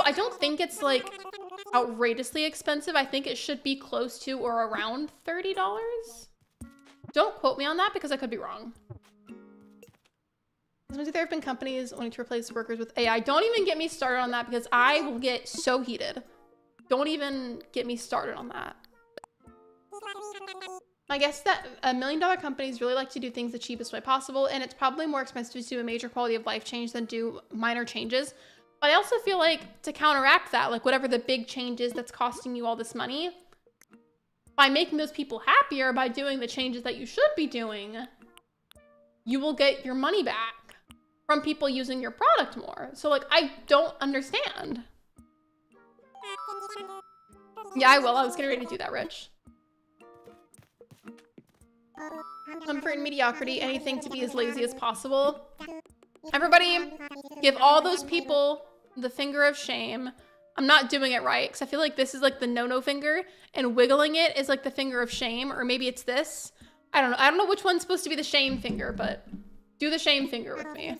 I don't think it's like outrageously expensive. I think it should be close to or around $30. Don't quote me on that because I could be wrong. Sometimes there have been companies wanting to replace workers with AI. Don't even get me started on that because I will get so heated. Don't even get me started on that. I guess that $1 million companies really like to do things the cheapest way possible, and it's probably more expensive to do a major quality of life change than do minor changes. But I also feel like to counteract that, like whatever the big change is that's costing you all this money, by making those people happier, by doing the changes that you should be doing, you will get your money back from people using your product more. So like, I don't understand. Yeah, I will. I was getting ready to do that, Rich. Comfort and mediocrity, anything to be as lazy as possible. Everybody, give all those people the finger of shame. I'm not doing it right, because I feel like this is like the no-no finger, and wiggling it is like the finger of shame, or maybe it's this. I don't know. I don't know which one's supposed to be the shame finger, but do the shame finger with me.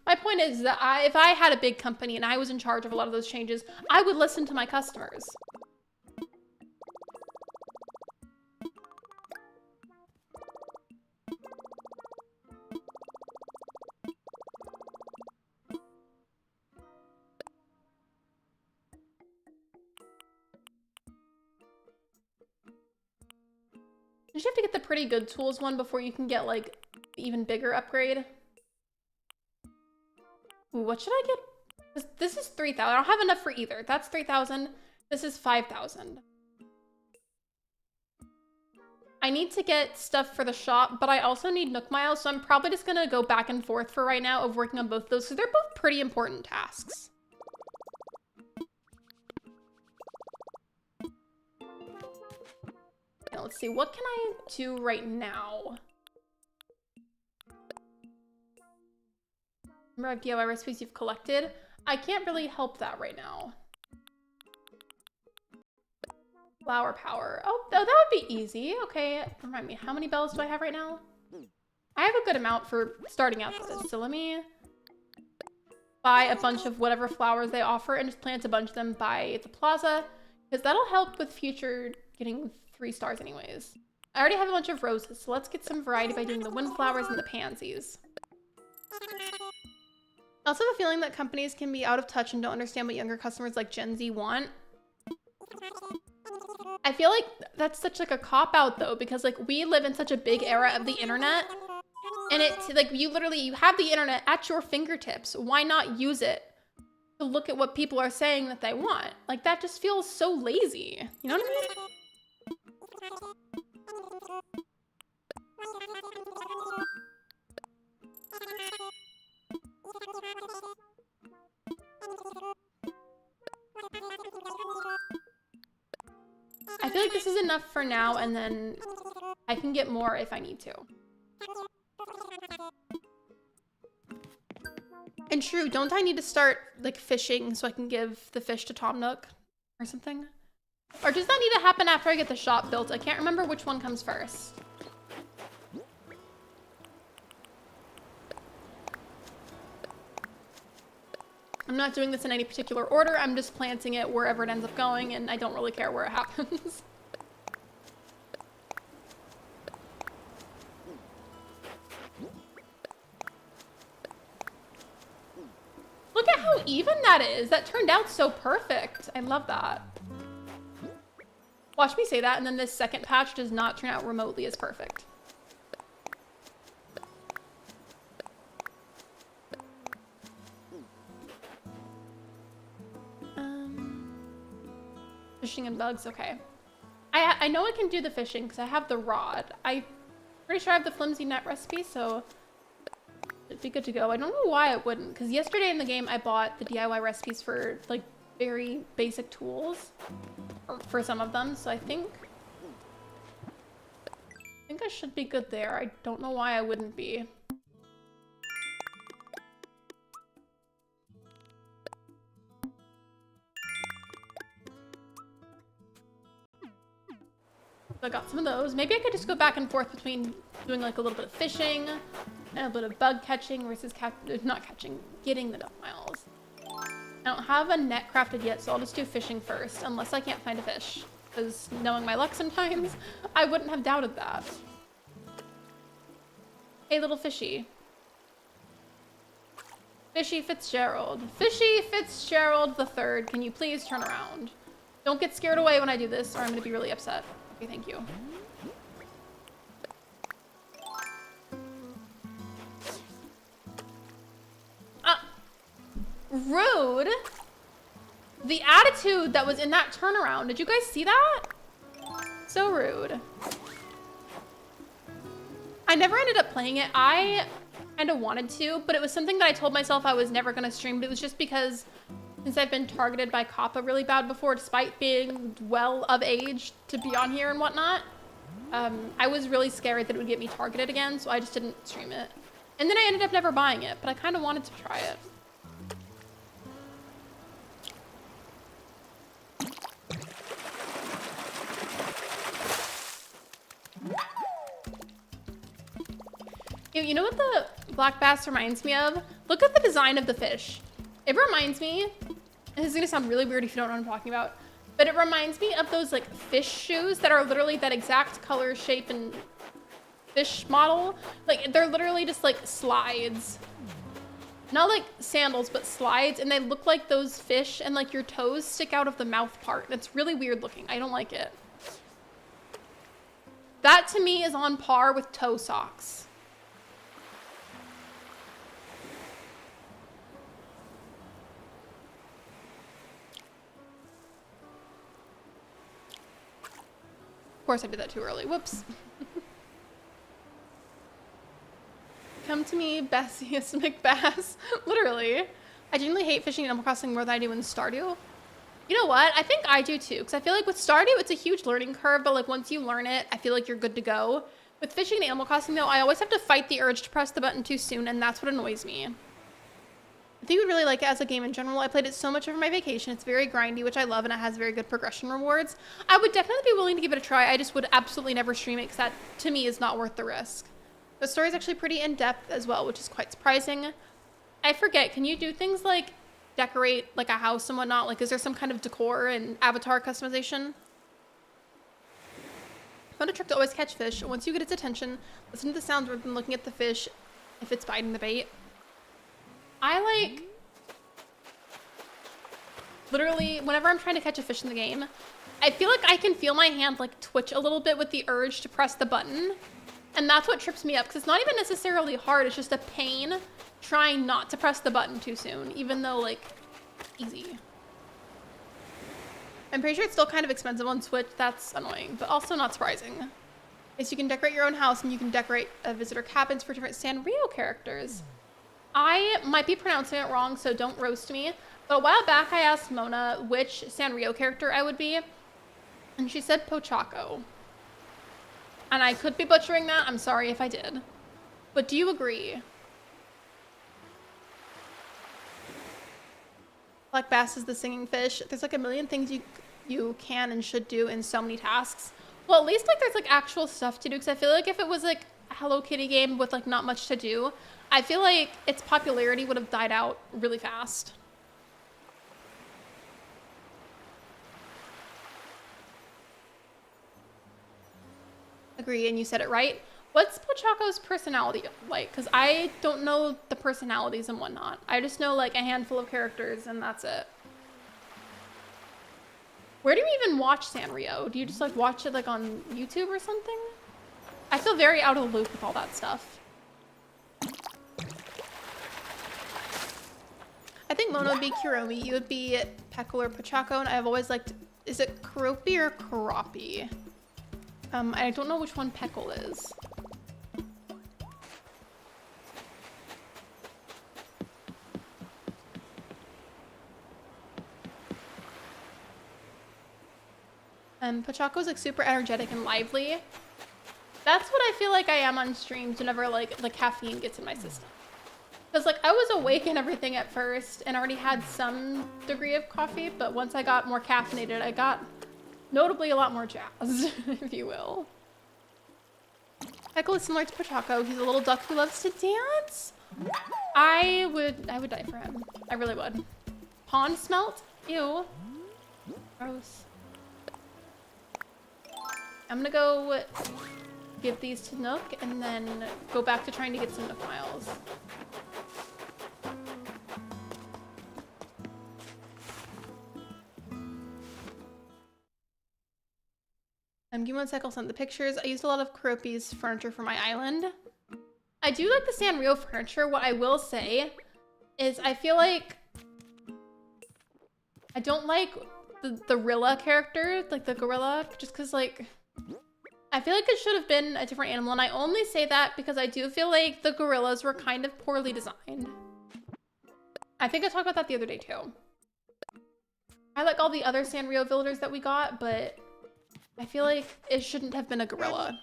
My point is that if I had a big company and I was in charge of a lot of those changes, I would listen to my customers. You have to get the pretty good tools one before you can get like the even bigger upgrade. Ooh, what should I get? This is 3,000. I don't have enough for either. That's 3,000. This is 5,000. I need to get stuff for the shop, but I also need Nook Miles, so I'm probably just gonna go back and forth for right now of working on both those, so they're both pretty important tasks. Now, let's see, what can I do right now? Number of DIY recipes you've collected. I can't really help that right now. Flower power. Oh, that would be easy. Okay, remind me, how many bells do I have right now? I have a good amount for starting out this, so let me buy a bunch of whatever flowers they offer and just plant a bunch of them by the plaza, because that'll help with future getting 3 stars anyways. I already have a bunch of roses, so let's get some variety by doing the windflowers and the pansies. I also have a feeling that companies can be out of touch and don't understand what younger customers like Gen Z want. I feel like that's such like a cop-out though, because like we live in such a big era of the internet, and it's like you have the internet at your fingertips. Why not use it to look at what people are saying that they want? Like that just feels so lazy. You know what I mean? I feel like this is enough for now, and then I can get more if I need to. And true, don't I need to start like fishing so I can give the fish to Tom Nook or something? Or does that need to happen after I get the shop built? I can't remember which one comes first. I'm not doing this in any particular order. I'm just planting it wherever it ends up going, and I don't really care where it happens. Look at how even that is. That turned out so perfect. I love that. Watch me say that, and then this second patch does not turn out remotely as perfect. Fishing and bugs, okay. I know I can do the fishing because I have the rod. I'm pretty sure I have the flimsy net recipe, so it'd be good to go. I don't know why I wouldn't, because yesterday in the game I bought the DIY recipes for like very basic tools for some of them, so I think I should be good there. I don't know why I wouldn't be. So I got some of those. Maybe I could just go back and forth between doing like a little bit of fishing and a bit of bug catching versus getting the Nook Miles. I don't have a net crafted yet, so I'll just do fishing first, unless I can't find a fish. Because knowing my luck sometimes, I wouldn't have doubted that. Hey, little fishy. Fishy Fitzgerald. Fishy Fitzgerald the third, can you please turn around? Don't get scared away when I do this, or I'm gonna be really upset. Okay, thank you. Rude. The attitude that was in that turnaround. Did you guys see that? So rude. I never ended up playing it. I kind of wanted to, but it was something that I told myself I was never going to stream, but it was just because since I've been targeted by COPPA really bad before, despite being well of age to be on here and whatnot, I was really scared that it would get me targeted again, so I just didn't stream it. And then I ended up never buying it, but I kind of wanted to try it. You know what the black bass reminds me of? Look at the design of the fish. It reminds me, and this is gonna sound really weird if you don't know what I'm talking about, but it reminds me of those like fish shoes that are literally that exact color, shape, and fish model. Like they're literally just like slides. Not like sandals, but slides, and they look like those fish, and like your toes stick out of the mouth part. It's really weird looking. I don't like it. That to me is on par with toe socks. Of course I did that too early. Whoops. Come to me, Bassiest McBass. Literally. I genuinely hate fishing in Animal Crossing more than I do in Stardew. You know what? I think I do too, because I feel like with Stardew, it's a huge learning curve, but like once you learn it, I feel like you're good to go. With fishing in Animal Crossing though, I always have to fight the urge to press the button too soon, and that's what annoys me. I think you would really like it as a game in general. I played it so much over my vacation. It's very grindy, which I love, and it has very good progression rewards. I would definitely be willing to give it a try. I just would absolutely never stream it because that, to me, is not worth the risk. The story is actually pretty in-depth as well, which is quite surprising. I forget, can you do things like decorate like a house and whatnot? Like, is there some kind of decor and avatar customization? Found a trick to always catch fish. Once you get its attention, listen to the sounds rather than looking at the fish if it's biting the bait. I like, literally, whenever I'm trying to catch a fish in the game, I feel like I can feel my hand like twitch a little bit with the urge to press the button. And that's what trips me up, because it's not even necessarily hard, it's just a pain trying not to press the button too soon, even though like, easy. I'm pretty sure it's still kind of expensive on Switch. That's annoying, but also not surprising. Is you can decorate your own house and you can decorate visitor cabins for different Sanrio characters. I might be pronouncing it wrong, so don't roast me. But a while back, I asked Mona which Sanrio character I would be, and she said Pochaco. And I could be butchering that. I'm sorry if I did. But do you agree? Black bass is the singing fish. There's like a million things you can and should do in so many tasks. Well, at least like there's like actual stuff to do, because I feel like if it was like a Hello Kitty game with like not much to do, I feel like its popularity would have died out really fast. Agree, and you said it right. What's Pochaco's personality like? Because I don't know the personalities and whatnot. I just know like a handful of characters and that's it. Where do you even watch Sanrio? Do you just like watch it like on YouTube or something? I feel very out of the loop with all that stuff. I think Mona would be Kuromi. You would be Peckle or Pochaco, and I've always liked, is it Kuropi or Kuropi? I don't know which one Peckle is. Pochaco's like super energetic and lively. That's what I feel like I am on streams whenever like the caffeine gets in my system. Because like I was awake and everything at first and already had some degree of coffee, but once I got more caffeinated, I got notably a lot more jazzed, if you will. Peckle is similar to Pochaco. He's a little duck who loves to dance. I would die for him. I really would. Pond smelt? Ew. Gross. I'm gonna go give these to Nook and then go back to trying to get some Nook miles. Give me 1 sec, I'll send the pictures. I used a lot of Kuropi's furniture for my island. I do like the Sanrio furniture. What I will say is I feel like I don't like the Rilla character, like the gorilla, just because like, I feel like it should have been a different animal. And I only say that because I do feel like the gorillas were kind of poorly designed. I think I talked about that the other day too. I like all the other Sanrio villagers that we got, but I feel like it shouldn't have been a gorilla.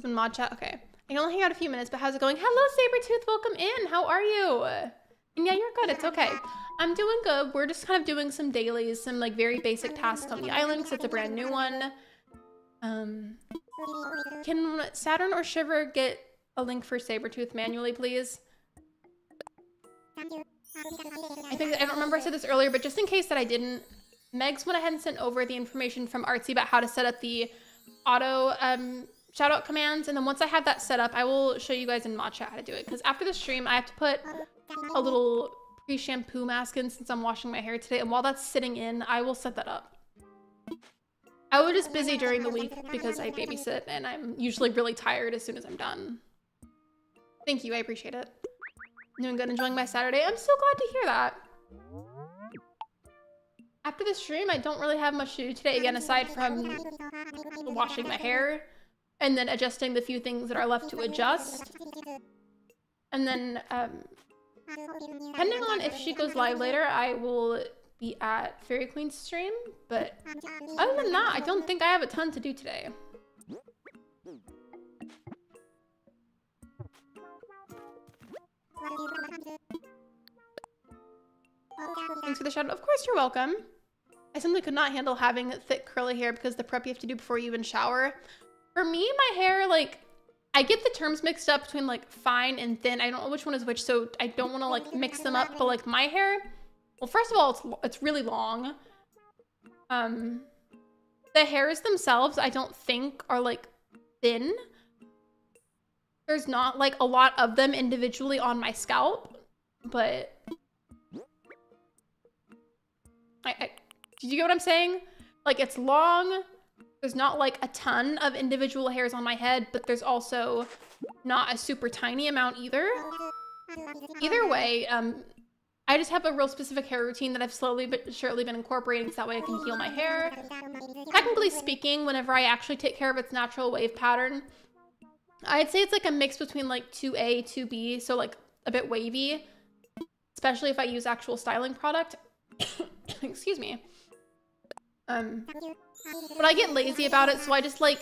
In mod chat, okay. I can only hang out a few minutes, but how's it going? Hello, Sabretooth, welcome in. How are you? And yeah, you're good, it's okay. I'm doing good. We're just kind of doing some dailies, some like very basic tasks on the island because it's a brand new one. Can Saturn or Shiver get a link for Sabretooth manually, please? I don't remember I said this earlier, but just in case that I didn't, Megs went ahead and sent over the information from Artsy about how to set up the auto shout out commands. And then once I have that set up, I will show you guys in mod chat how to do it. Because after the stream, I have to put a little pre-shampoo mask in since I'm washing my hair today. And while that's sitting in, I will set that up. I was just busy during the week because I babysit and I'm usually really tired as soon as I'm done. Thank you, I appreciate it. Doing good, enjoying my Saturday. I'm so glad to hear that. After the stream, I don't really have much to do today, again, aside from washing my hair and then adjusting the few things that are left to adjust. And then, depending on if she goes live later, I will be at Fairy Queen's stream. But other than that, I don't think I have a ton to do today. Thanks for the shout out. Of course, you're welcome. I simply could not handle having thick curly hair because the prep you have to do before you even shower. For me, my hair, like, I get the terms mixed up between like fine and thin. I don't know which one is which, so I don't want to like mix them up. But like my hair, well, first of all, it's really long. The hairs themselves, I don't think are like thin. There's not like a lot of them individually on my scalp, but do you get what I'm saying? Like it's long. There's not like a ton of individual hairs on my head, but there's also not a super tiny amount either. Either way, I just have a real specific hair routine that I've slowly but surely been incorporating so that way I can heal my hair. Technically speaking, whenever I actually take care of its natural wave pattern, I'd say it's like a mix between like 2A, 2B, so like a bit wavy, especially if I use actual styling product. Excuse me. But I get lazy about it, so I just like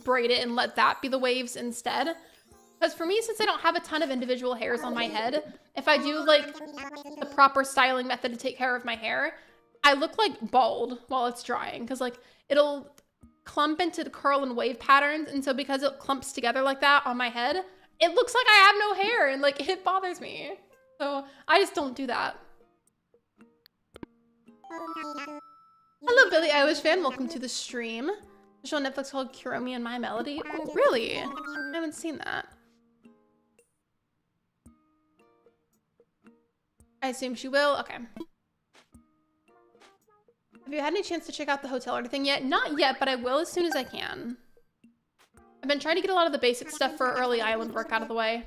braid it and let that be the waves instead. Because for me, since I don't have a ton of individual hairs on my head, if I do like the proper styling method to take care of my hair, I look like bald while it's drying. Because like it'll clump into the curl and wave patterns, and so because it clumps together like that on my head, it looks like I have no hair and like it bothers me. So I just don't do that. Hello, Billie Eilish fan. Welcome to the stream. The show on Netflix called Kuromi and My Melody. Oh, really? I haven't seen that. I assume she will. Okay. Have you had any chance to check out the hotel or anything yet? Not yet, but I will as soon as I can. I've been trying to get a lot of the basic stuff for early island work out of the way.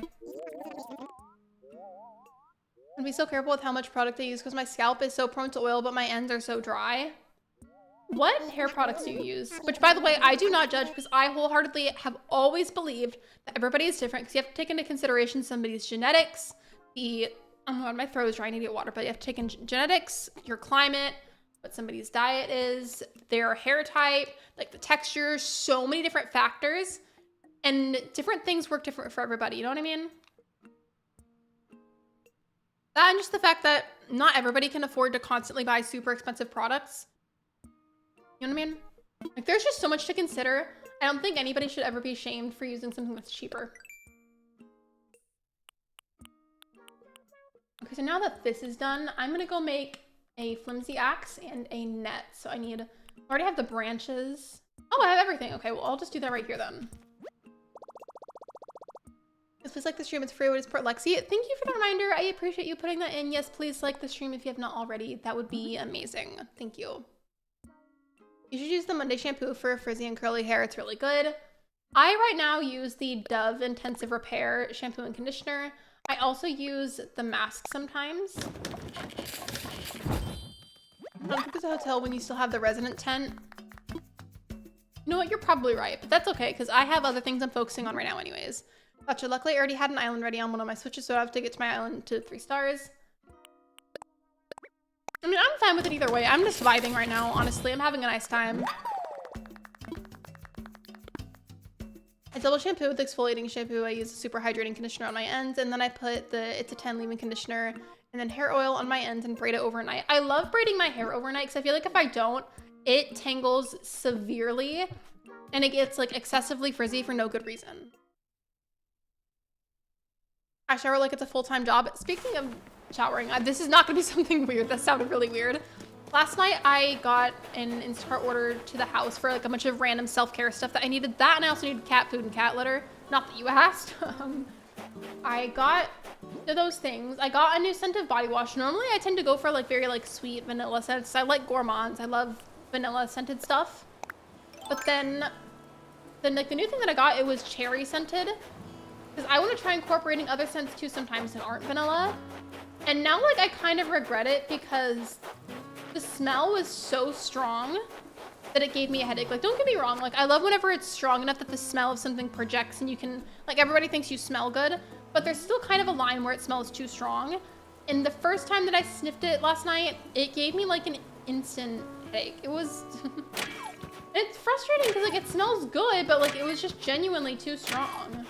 And be so careful with how much product I use because my scalp is so prone to oil, but my ends are so dry. What hair products do you use? Which, by the way, I do not judge because I wholeheartedly have always believed that everybody is different because you have to take into consideration somebody's genetics, oh my god, my throat is dry, I need to get water, but you have to take in genetics, your climate, what somebody's diet is, their hair type, like the texture, so many different factors, and different things work different for everybody, you know what I mean? That and just the fact that not everybody can afford to constantly buy super expensive products. You know what I mean? Like there's just so much to consider. I don't think anybody should ever be shamed for using something that's cheaper. Okay, so now that this is done, I'm gonna go make a flimsy axe and a net. So I already have the branches. Oh, I have everything. Okay, well, I'll just do that right here then. Yes, please like the stream. It's free. What is support Lexi? Thank you for the reminder. I appreciate you putting that in. Yes, please like the stream if you have not already. That would be amazing. Thank you. You should use the Monday shampoo for frizzy and curly hair. It's really good. I right now use the Dove Intensive Repair shampoo and conditioner. I also use the mask sometimes. I don't think it's a hotel when you still have the resident tent. You know what? You're probably right, but that's okay because I have other things I'm focusing on right now anyways. Gotcha. Luckily, I already had an island ready on one of my switches, so I have to get to my island to 3 stars. I mean, I'm fine with it either way. I'm just vibing right now, honestly. I'm having a nice time. I double shampoo with exfoliating shampoo. I use a super hydrating conditioner on my ends, and then I put the It's a 10 leave-in conditioner and then hair oil on my ends and braid it overnight. I love braiding my hair overnight because I feel like if I don't, it tangles severely and it gets like excessively frizzy for no good reason. I shower like it's a full-time job. Speaking of showering, this is not gonna be something weird. That sounded really weird. Last night I got an Instacart order to the house for like a bunch of random self-care stuff that I needed. That and I also needed cat food and cat litter. Not that you asked. I got those things. I got a new scent of body wash. Normally I tend to go for like very like sweet vanilla scents. I like gourmands. I love vanilla scented stuff. But then like the new thing that I got, it was cherry scented. Because I want to try incorporating other scents too sometimes that aren't vanilla. And now like I kind of regret it because the smell was so strong that it gave me a headache. Like, don't get me wrong. Like, I love whenever it's strong enough that the smell of something projects and you can, like, everybody thinks you smell good, but there's still kind of a line where it smells too strong. And the first time that I sniffed it last night, it gave me like an instant headache. It was, it's frustrating because like it smells good, but like it was just genuinely too strong.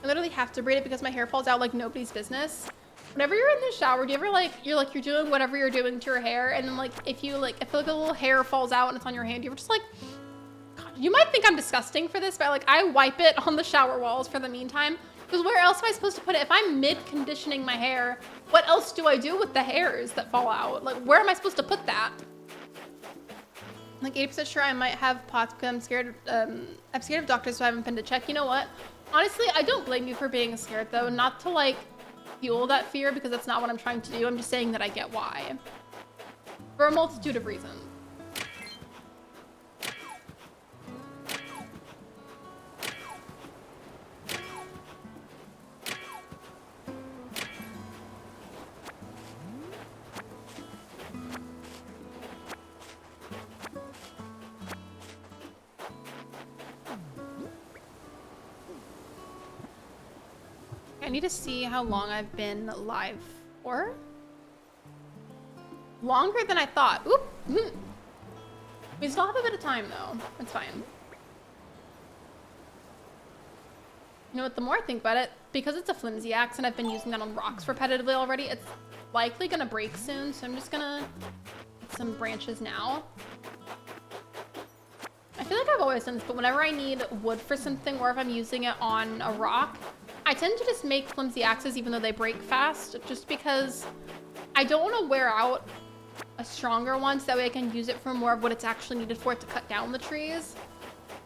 I literally have to braid it because my hair falls out like nobody's business. Whenever you're in the shower, do you ever like, you're doing whatever you're doing to your hair, and then like, if you like, I feel like a little hair falls out and it's on your hand, you're just like, God, you might think I'm disgusting for this, but like, I wipe it on the shower walls for the meantime, because where else am I supposed to put it? If I'm mid-conditioning my hair, what else do I do with the hairs that fall out? Like, where am I supposed to put that? Like 80% sure I might have POTS because I'm scared of doctors, so I haven't been to check. You know what? Honestly, I don't blame you for being scared though. Not to like fuel that fear because that's not what I'm trying to do. I'm just saying that I get why. For a multitude of reasons. I need to see how long I've been live for. Longer than I thought. Oop. We still have a bit of time though. It's fine. You know what, the more I think about it, because it's a flimsy axe and I've been using that on rocks repetitively already, it's likely gonna break soon, so I'm just gonna get some branches now. I feel like I've always done this, but whenever I need wood for something or if I'm using it on a rock, I tend to just make flimsy axes even though they break fast, just because I don't want to wear out a stronger one so that way I can use it for more of what it's actually needed for it to cut down the trees.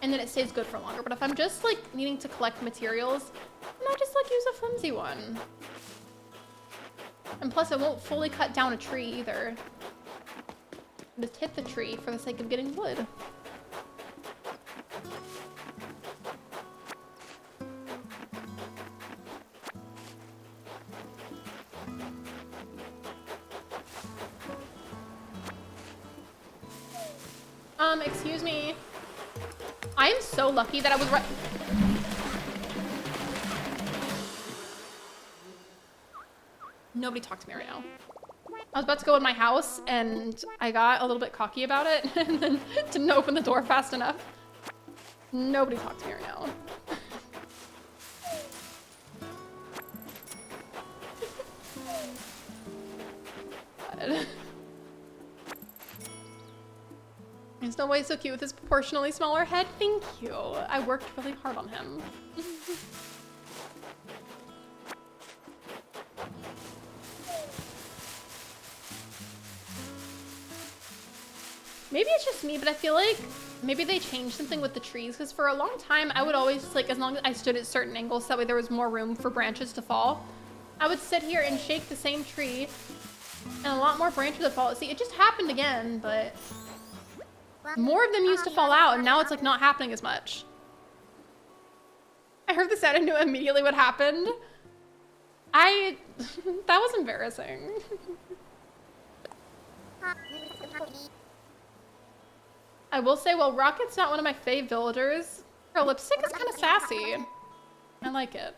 And then it stays good for longer. But if I'm just like needing to collect materials, then I just like use a flimsy one. And plus it won't fully cut down a tree either. Just hit the tree for the sake of getting wood. Excuse me. I am so lucky that I was right. Nobody talk to me right now. I was about to go in my house and I got a little bit cocky about it and then didn't open the door fast enough. Nobody talk to me right now. God. He's no way so cute with his proportionally smaller head. Thank you. I worked really hard on him. Maybe it's just me, but I feel like maybe they changed something with the trees, because for a long time I would always just, like, as long as I stood at certain angles, that way there was more room for branches to fall, I would sit here and shake the same tree and a lot more branches would fall. See, it just happened again, but more of them used to fall out and now it's like not happening as much. I heard the sound and knew immediately what happened. That was embarrassing. I will say, well, Rocket's not one of my fave villagers. Her lipstick is kind of sassy. I like it.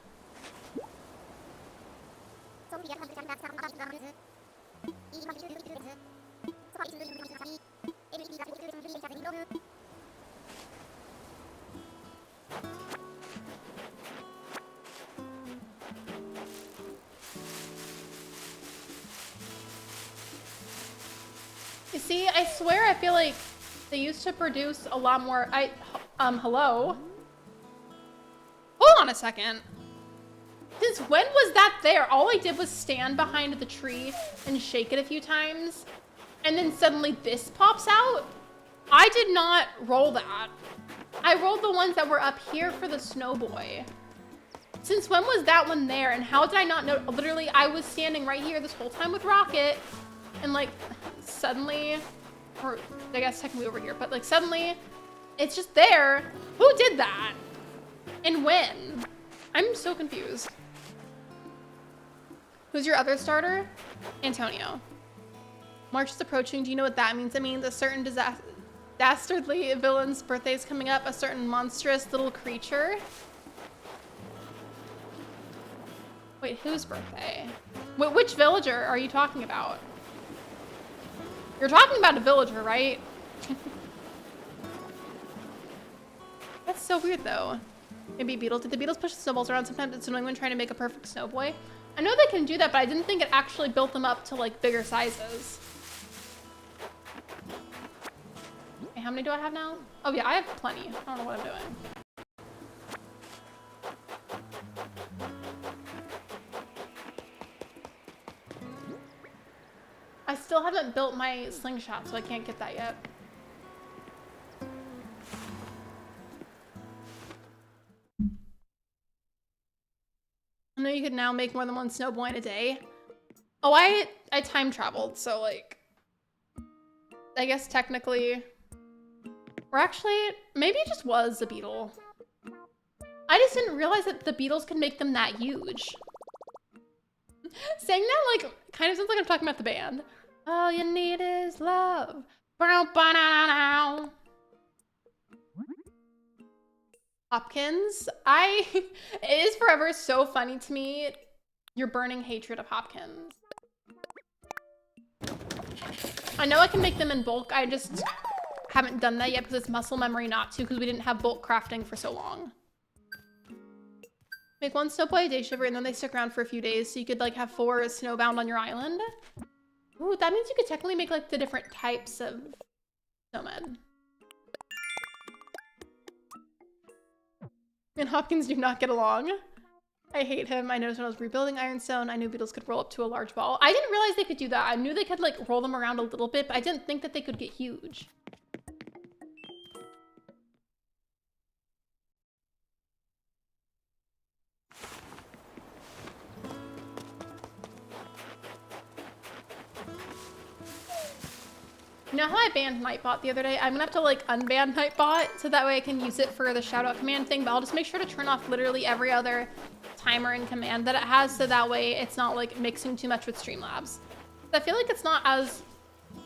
You see, I swear I feel like they used to produce a lot more. Hello? Hold on a second. Since when was that there? All I did was stand behind the tree and shake it a few times, and then suddenly this pops out? I did not roll that. I rolled the ones that were up here for the snow boy. Since when was that one there, and how did I not know? Literally, I was standing right here this whole time with Rocket, and like, suddenly, or I guess technically over here, but like suddenly, it's just there. Who did that? And when? I'm so confused. Who's your other starter? Antonio. March is approaching. Do you know what that means? It means a certain dastardly villain's birthday is coming up. A certain monstrous little creature. Wait, whose birthday? Wait, which villager are you talking about? You're talking about a villager, right? That's so weird, though. Maybe Beetles. Did the Beetles push the snowballs around? Sometimes it's annoying when trying to make a perfect snow boy. I know they can do that, but I didn't think it actually built them up to like bigger sizes. Okay, how many do I have now? Oh yeah, I have plenty. I don't know what I'm doing. I still haven't built my slingshot, so I can't get that yet. I know you could now make more than one snow boy in a day. Oh, I time traveled, so like, I guess technically, or actually, maybe it just was a beetle. I just didn't realize that the beetles could make them that huge. Saying that like, kind of sounds like I'm talking about the band. All you need is love. Hopkins, it is forever so funny to me, your burning hatred of Hopkins. I know I can make them in bulk, I just haven't done that yet because it's muscle memory not to, because we didn't have bulk crafting for so long. Make one snow boy a day shiver and then they stick around for a few days so you could like have 4 snowbound on your island. Ooh, that means you could technically make like the different types of snowmen. And Hopkins do not get along. I hate him. I noticed when I was rebuilding Ironstone, I knew beetles could roll up to a large ball. I didn't realize they could do that. I knew they could like roll them around a little bit, but I didn't think that they could get huge. You know how I banned Nightbot the other day? I'm gonna have to like unban Nightbot so that way I can use it for the shoutout command thing, but I'll just make sure to turn off literally every other timer and command that it has so that way it's not like mixing too much with Streamlabs. I feel like it's not as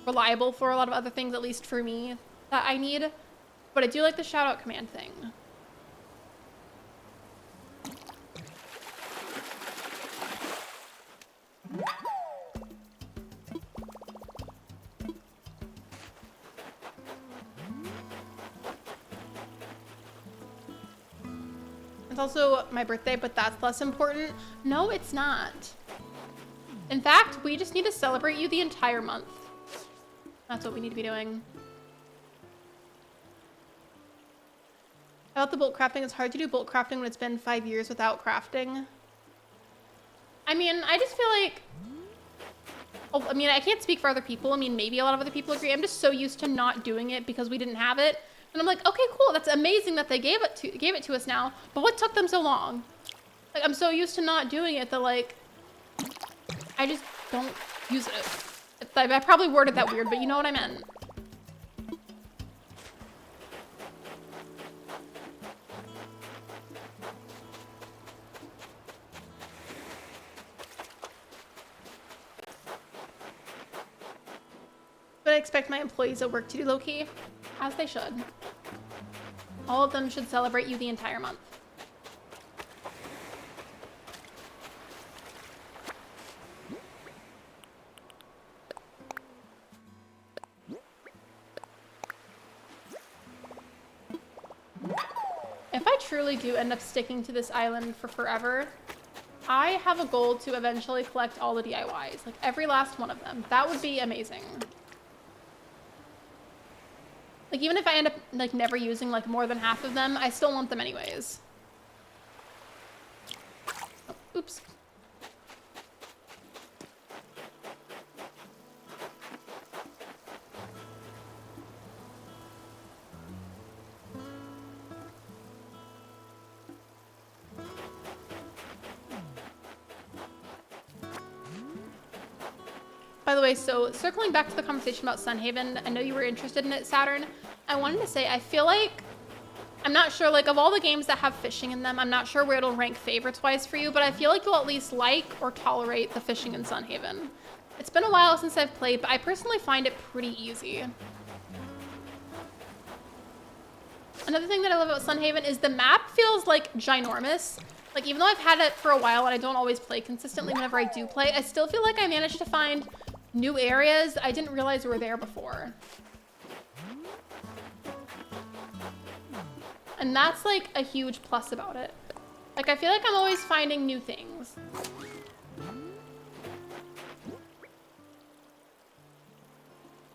reliable for a lot of other things, at least for me, that I need, but I do like the shoutout command thing. It's also my birthday, but that's less important. No, it's not. In fact, we just need to celebrate you the entire month. That's what we need to be doing. I thought the bulk crafting is hard to do bulk crafting when it's been 5 years without crafting. I mean, I just feel like I mean, I can't speak for other people. I mean, maybe a lot of other people agree. I'm just so used to not doing it because we didn't have it. And I'm like, okay, cool. That's amazing that they gave it to us now. But what took them so long? Like, I'm so used to not doing it that, like, I just don't use it. I probably worded that weird, but you know what I meant. But I expect my employees at work to do low-key, as they should. All of them should celebrate you the entire month. If I truly do end up sticking to this island for forever, I have a goal to eventually collect all the DIYs, like every last one of them. That would be amazing. Like, even if I end up, like, never using, like, more than half of them, I still want them anyways. Oh, oops. By the way, so circling back to the conversation about Sunhaven, I know you were interested in it, Saturn. I wanted to say, I feel like, I'm not sure, like, of all the games that have fishing in them, I'm not sure where it'll rank favorites-wise for you, but I feel like you'll at least like or tolerate the fishing in Sunhaven. It's been a while since I've played, but I personally find it pretty easy. Another thing that I love about Sunhaven is the map feels, like, ginormous. Like, even though I've had it for a while and I don't always play consistently whenever I do play, I still feel like I managed to find new areas I didn't realize were there before. And that's like a huge plus about it. Like, I feel like I'm always finding new things.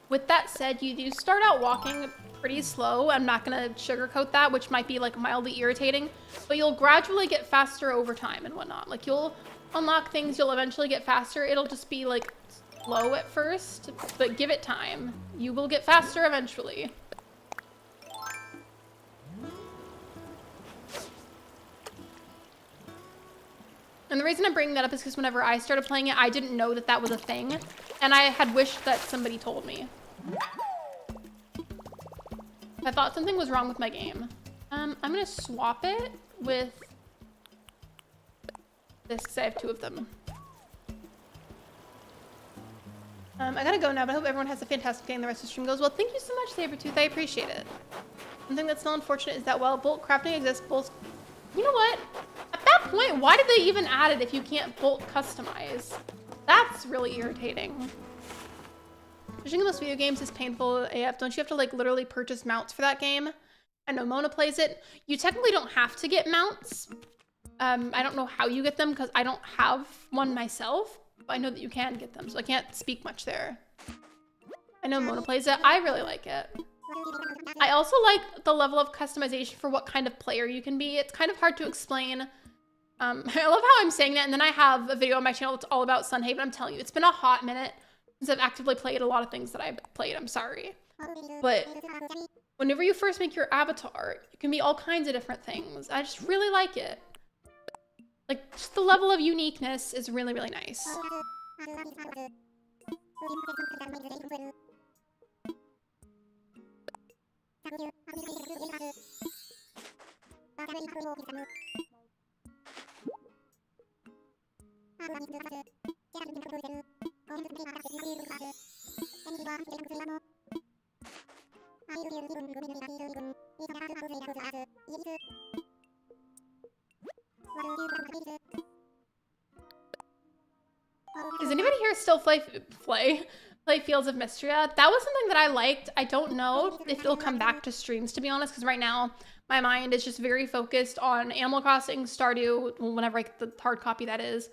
With that said, you do start out walking pretty slow. I'm not gonna sugarcoat that, which might be like mildly irritating, but you'll gradually get faster over time and whatnot. Like, you'll unlock things, you'll eventually get faster. It'll just be like slow at first, but give it time. You will get faster eventually. And the reason I'm bringing that up is because whenever I started playing it, I didn't know that that was a thing, and I had wished that somebody told me. I thought something was wrong with my game. I'm gonna swap it with this because I have 2 of them. I gotta go now, but I hope everyone has a fantastic day and the rest of the stream goes well. Thank you so much, Sabretooth. I appreciate it. One thing that's still unfortunate is that while bolt crafting exists, bolts... You know what? At that point, why did they even add it if you can't bolt customize? That's really irritating. Fishing in most video games is painful AF. Don't you have to, like, literally purchase mounts for that game? I know Mona plays it. You technically don't have to get mounts. I don't know how you get them because I don't have one myself. I know that you can get them, so I can't speak much there. I know Mona plays it. I really like it. I also like the level of customization for what kind of player you can be. It's kind of hard to explain. I love how I'm saying that, and then I have a video on my channel that's all about Sunhaven. I'm telling you, it's been a hot minute since I've actively played a lot of things that I've played. I'm sorry. But whenever you first make your avatar, you can be all kinds of different things. I just really like it. Like, just the level of uniqueness is really, really nice. Does anybody here still play Fields of Mystria? That was something that I liked. I don't know if it'll come back to streams, to be honest, because right now my mind is just very focused on Animal Crossing, Stardew, whenever I get the hard copy that is,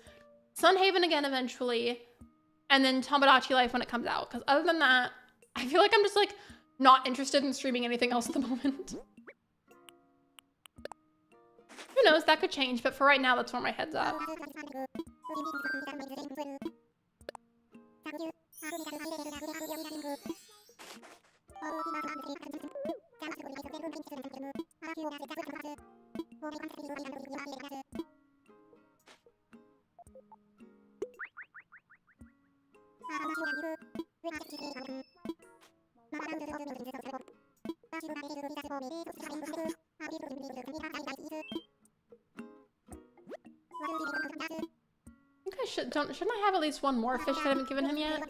Sunhaven again eventually, and then Tomodachi Life when it comes out. Because other than that, I feel like I'm just like not interested in streaming anything else at the moment. Who knows, that could change, but for right now, that's where my head's at. Shouldn't I have at least one more fish that I haven't given him yet?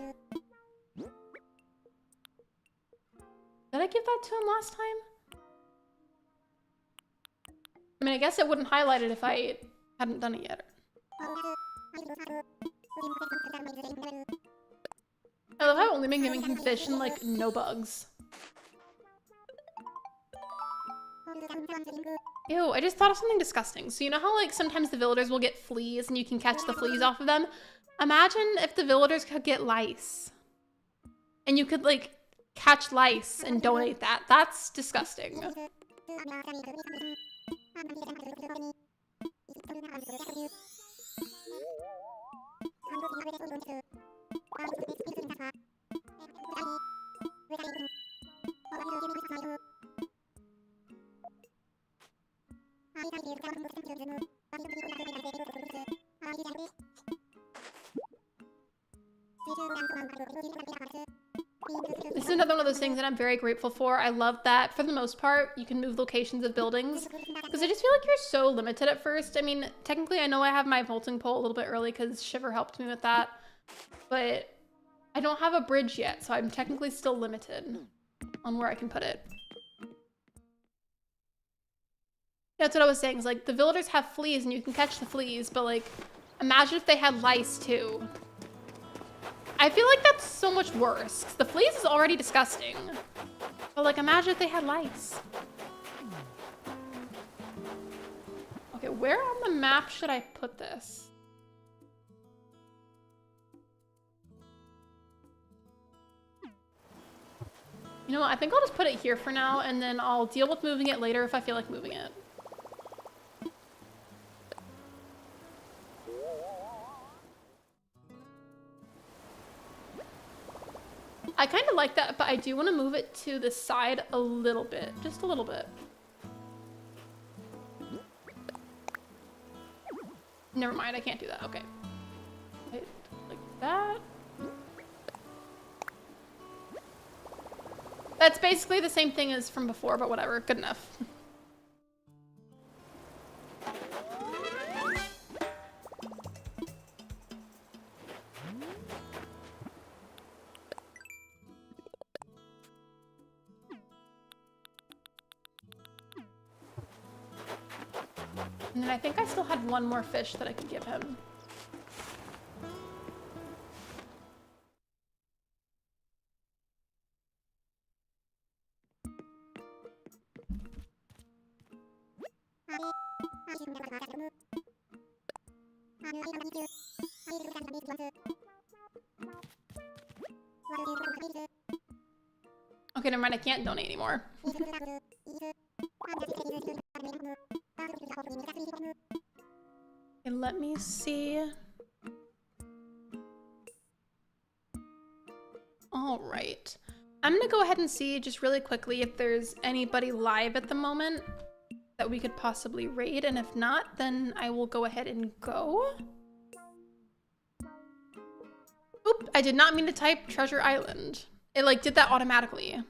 Did I give that to him last time? I mean, I guess it wouldn't highlight it if I hadn't done it yet. I love how I've only been giving him fish and, like, no bugs. Ew, I just thought of something disgusting. So you know how, like, sometimes the villagers will get fleas and you can catch the fleas off of them? Imagine if the villagers could get lice. And you could, like, catch lice and donate that. That's disgusting. This is another one of those things that I'm very grateful for. I love that, for the most part, you can move locations of buildings. Because I just feel like you're so limited at first. I mean, technically I know I have my vaulting pole a little bit early because Shiver helped me with that. But I don't have a bridge yet, so I'm technically still limited on where I can put it. That's what I was saying, is like, the villagers have fleas and you can catch the fleas, but like, imagine if they had lice too. I feel like that's so much worse. The fleas is already disgusting. But like, imagine if they had lice. Okay, where on the map should I put this? You know what, I think I'll just put it here for now, and then I'll deal with moving it later if I feel like moving it. I kind of like that, but I do want to move it to the side a little bit. Just a little bit. Never mind, I can't do that. Okay. Like that. That's basically the same thing as from before, but whatever. Good enough. And then I think I still had one more fish that I could give him. Okay, never mind, I can't donate anymore. Okay, let me see. All right. I'm gonna go ahead and see just really quickly if there's anybody live at the moment that we could possibly raid, and if not, then I will go ahead and go. Oop, I did not mean to type Treasure Island. It like did that automatically.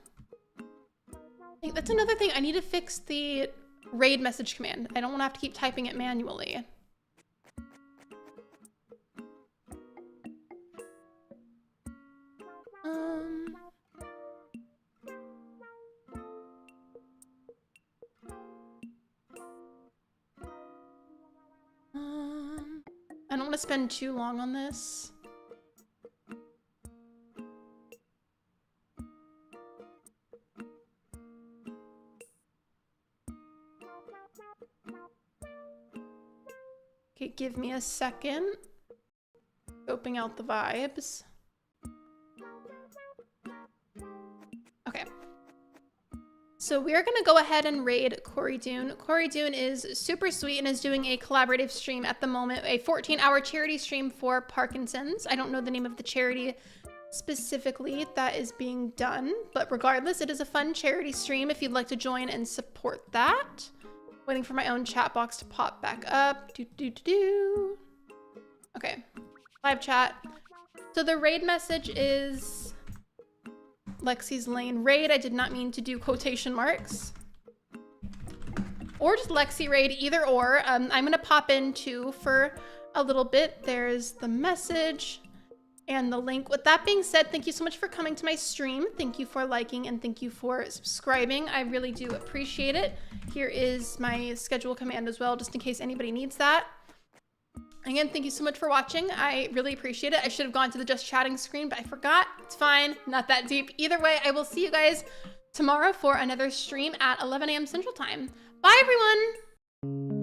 That's another thing. I need to fix the raid message command. I don't want to have to keep typing it manually. I don't want to spend too long on this. Okay, give me a second. Scoping out the vibes. So we are going to go ahead and raid Corey Dune. Corey Dune is super sweet and is doing a collaborative stream at the moment, a 14-hour charity stream for Parkinson's. I don't know the name of the charity specifically that is being done, but regardless, it is a fun charity stream if you'd like to join and support that. Waiting for my own chat box to pop back up. Okay, live chat. So the raid message is Lexi's Lane raid. I did not mean to do quotation marks. Or just Lexi raid, either or. I'm gonna pop in too for a little bit. There's the message and the link. With that being said, thank you so much for coming to my stream. Thank you for liking and thank you for subscribing. I really do appreciate it. Here is my schedule command as well, just in case anybody needs that. Again, thank you so much for watching. I really appreciate it. I should have gone to the just chatting screen, but I forgot. It's fine, not that deep. Either way, I will see you guys tomorrow for another stream at 11 a.m. Central Time. Bye, everyone.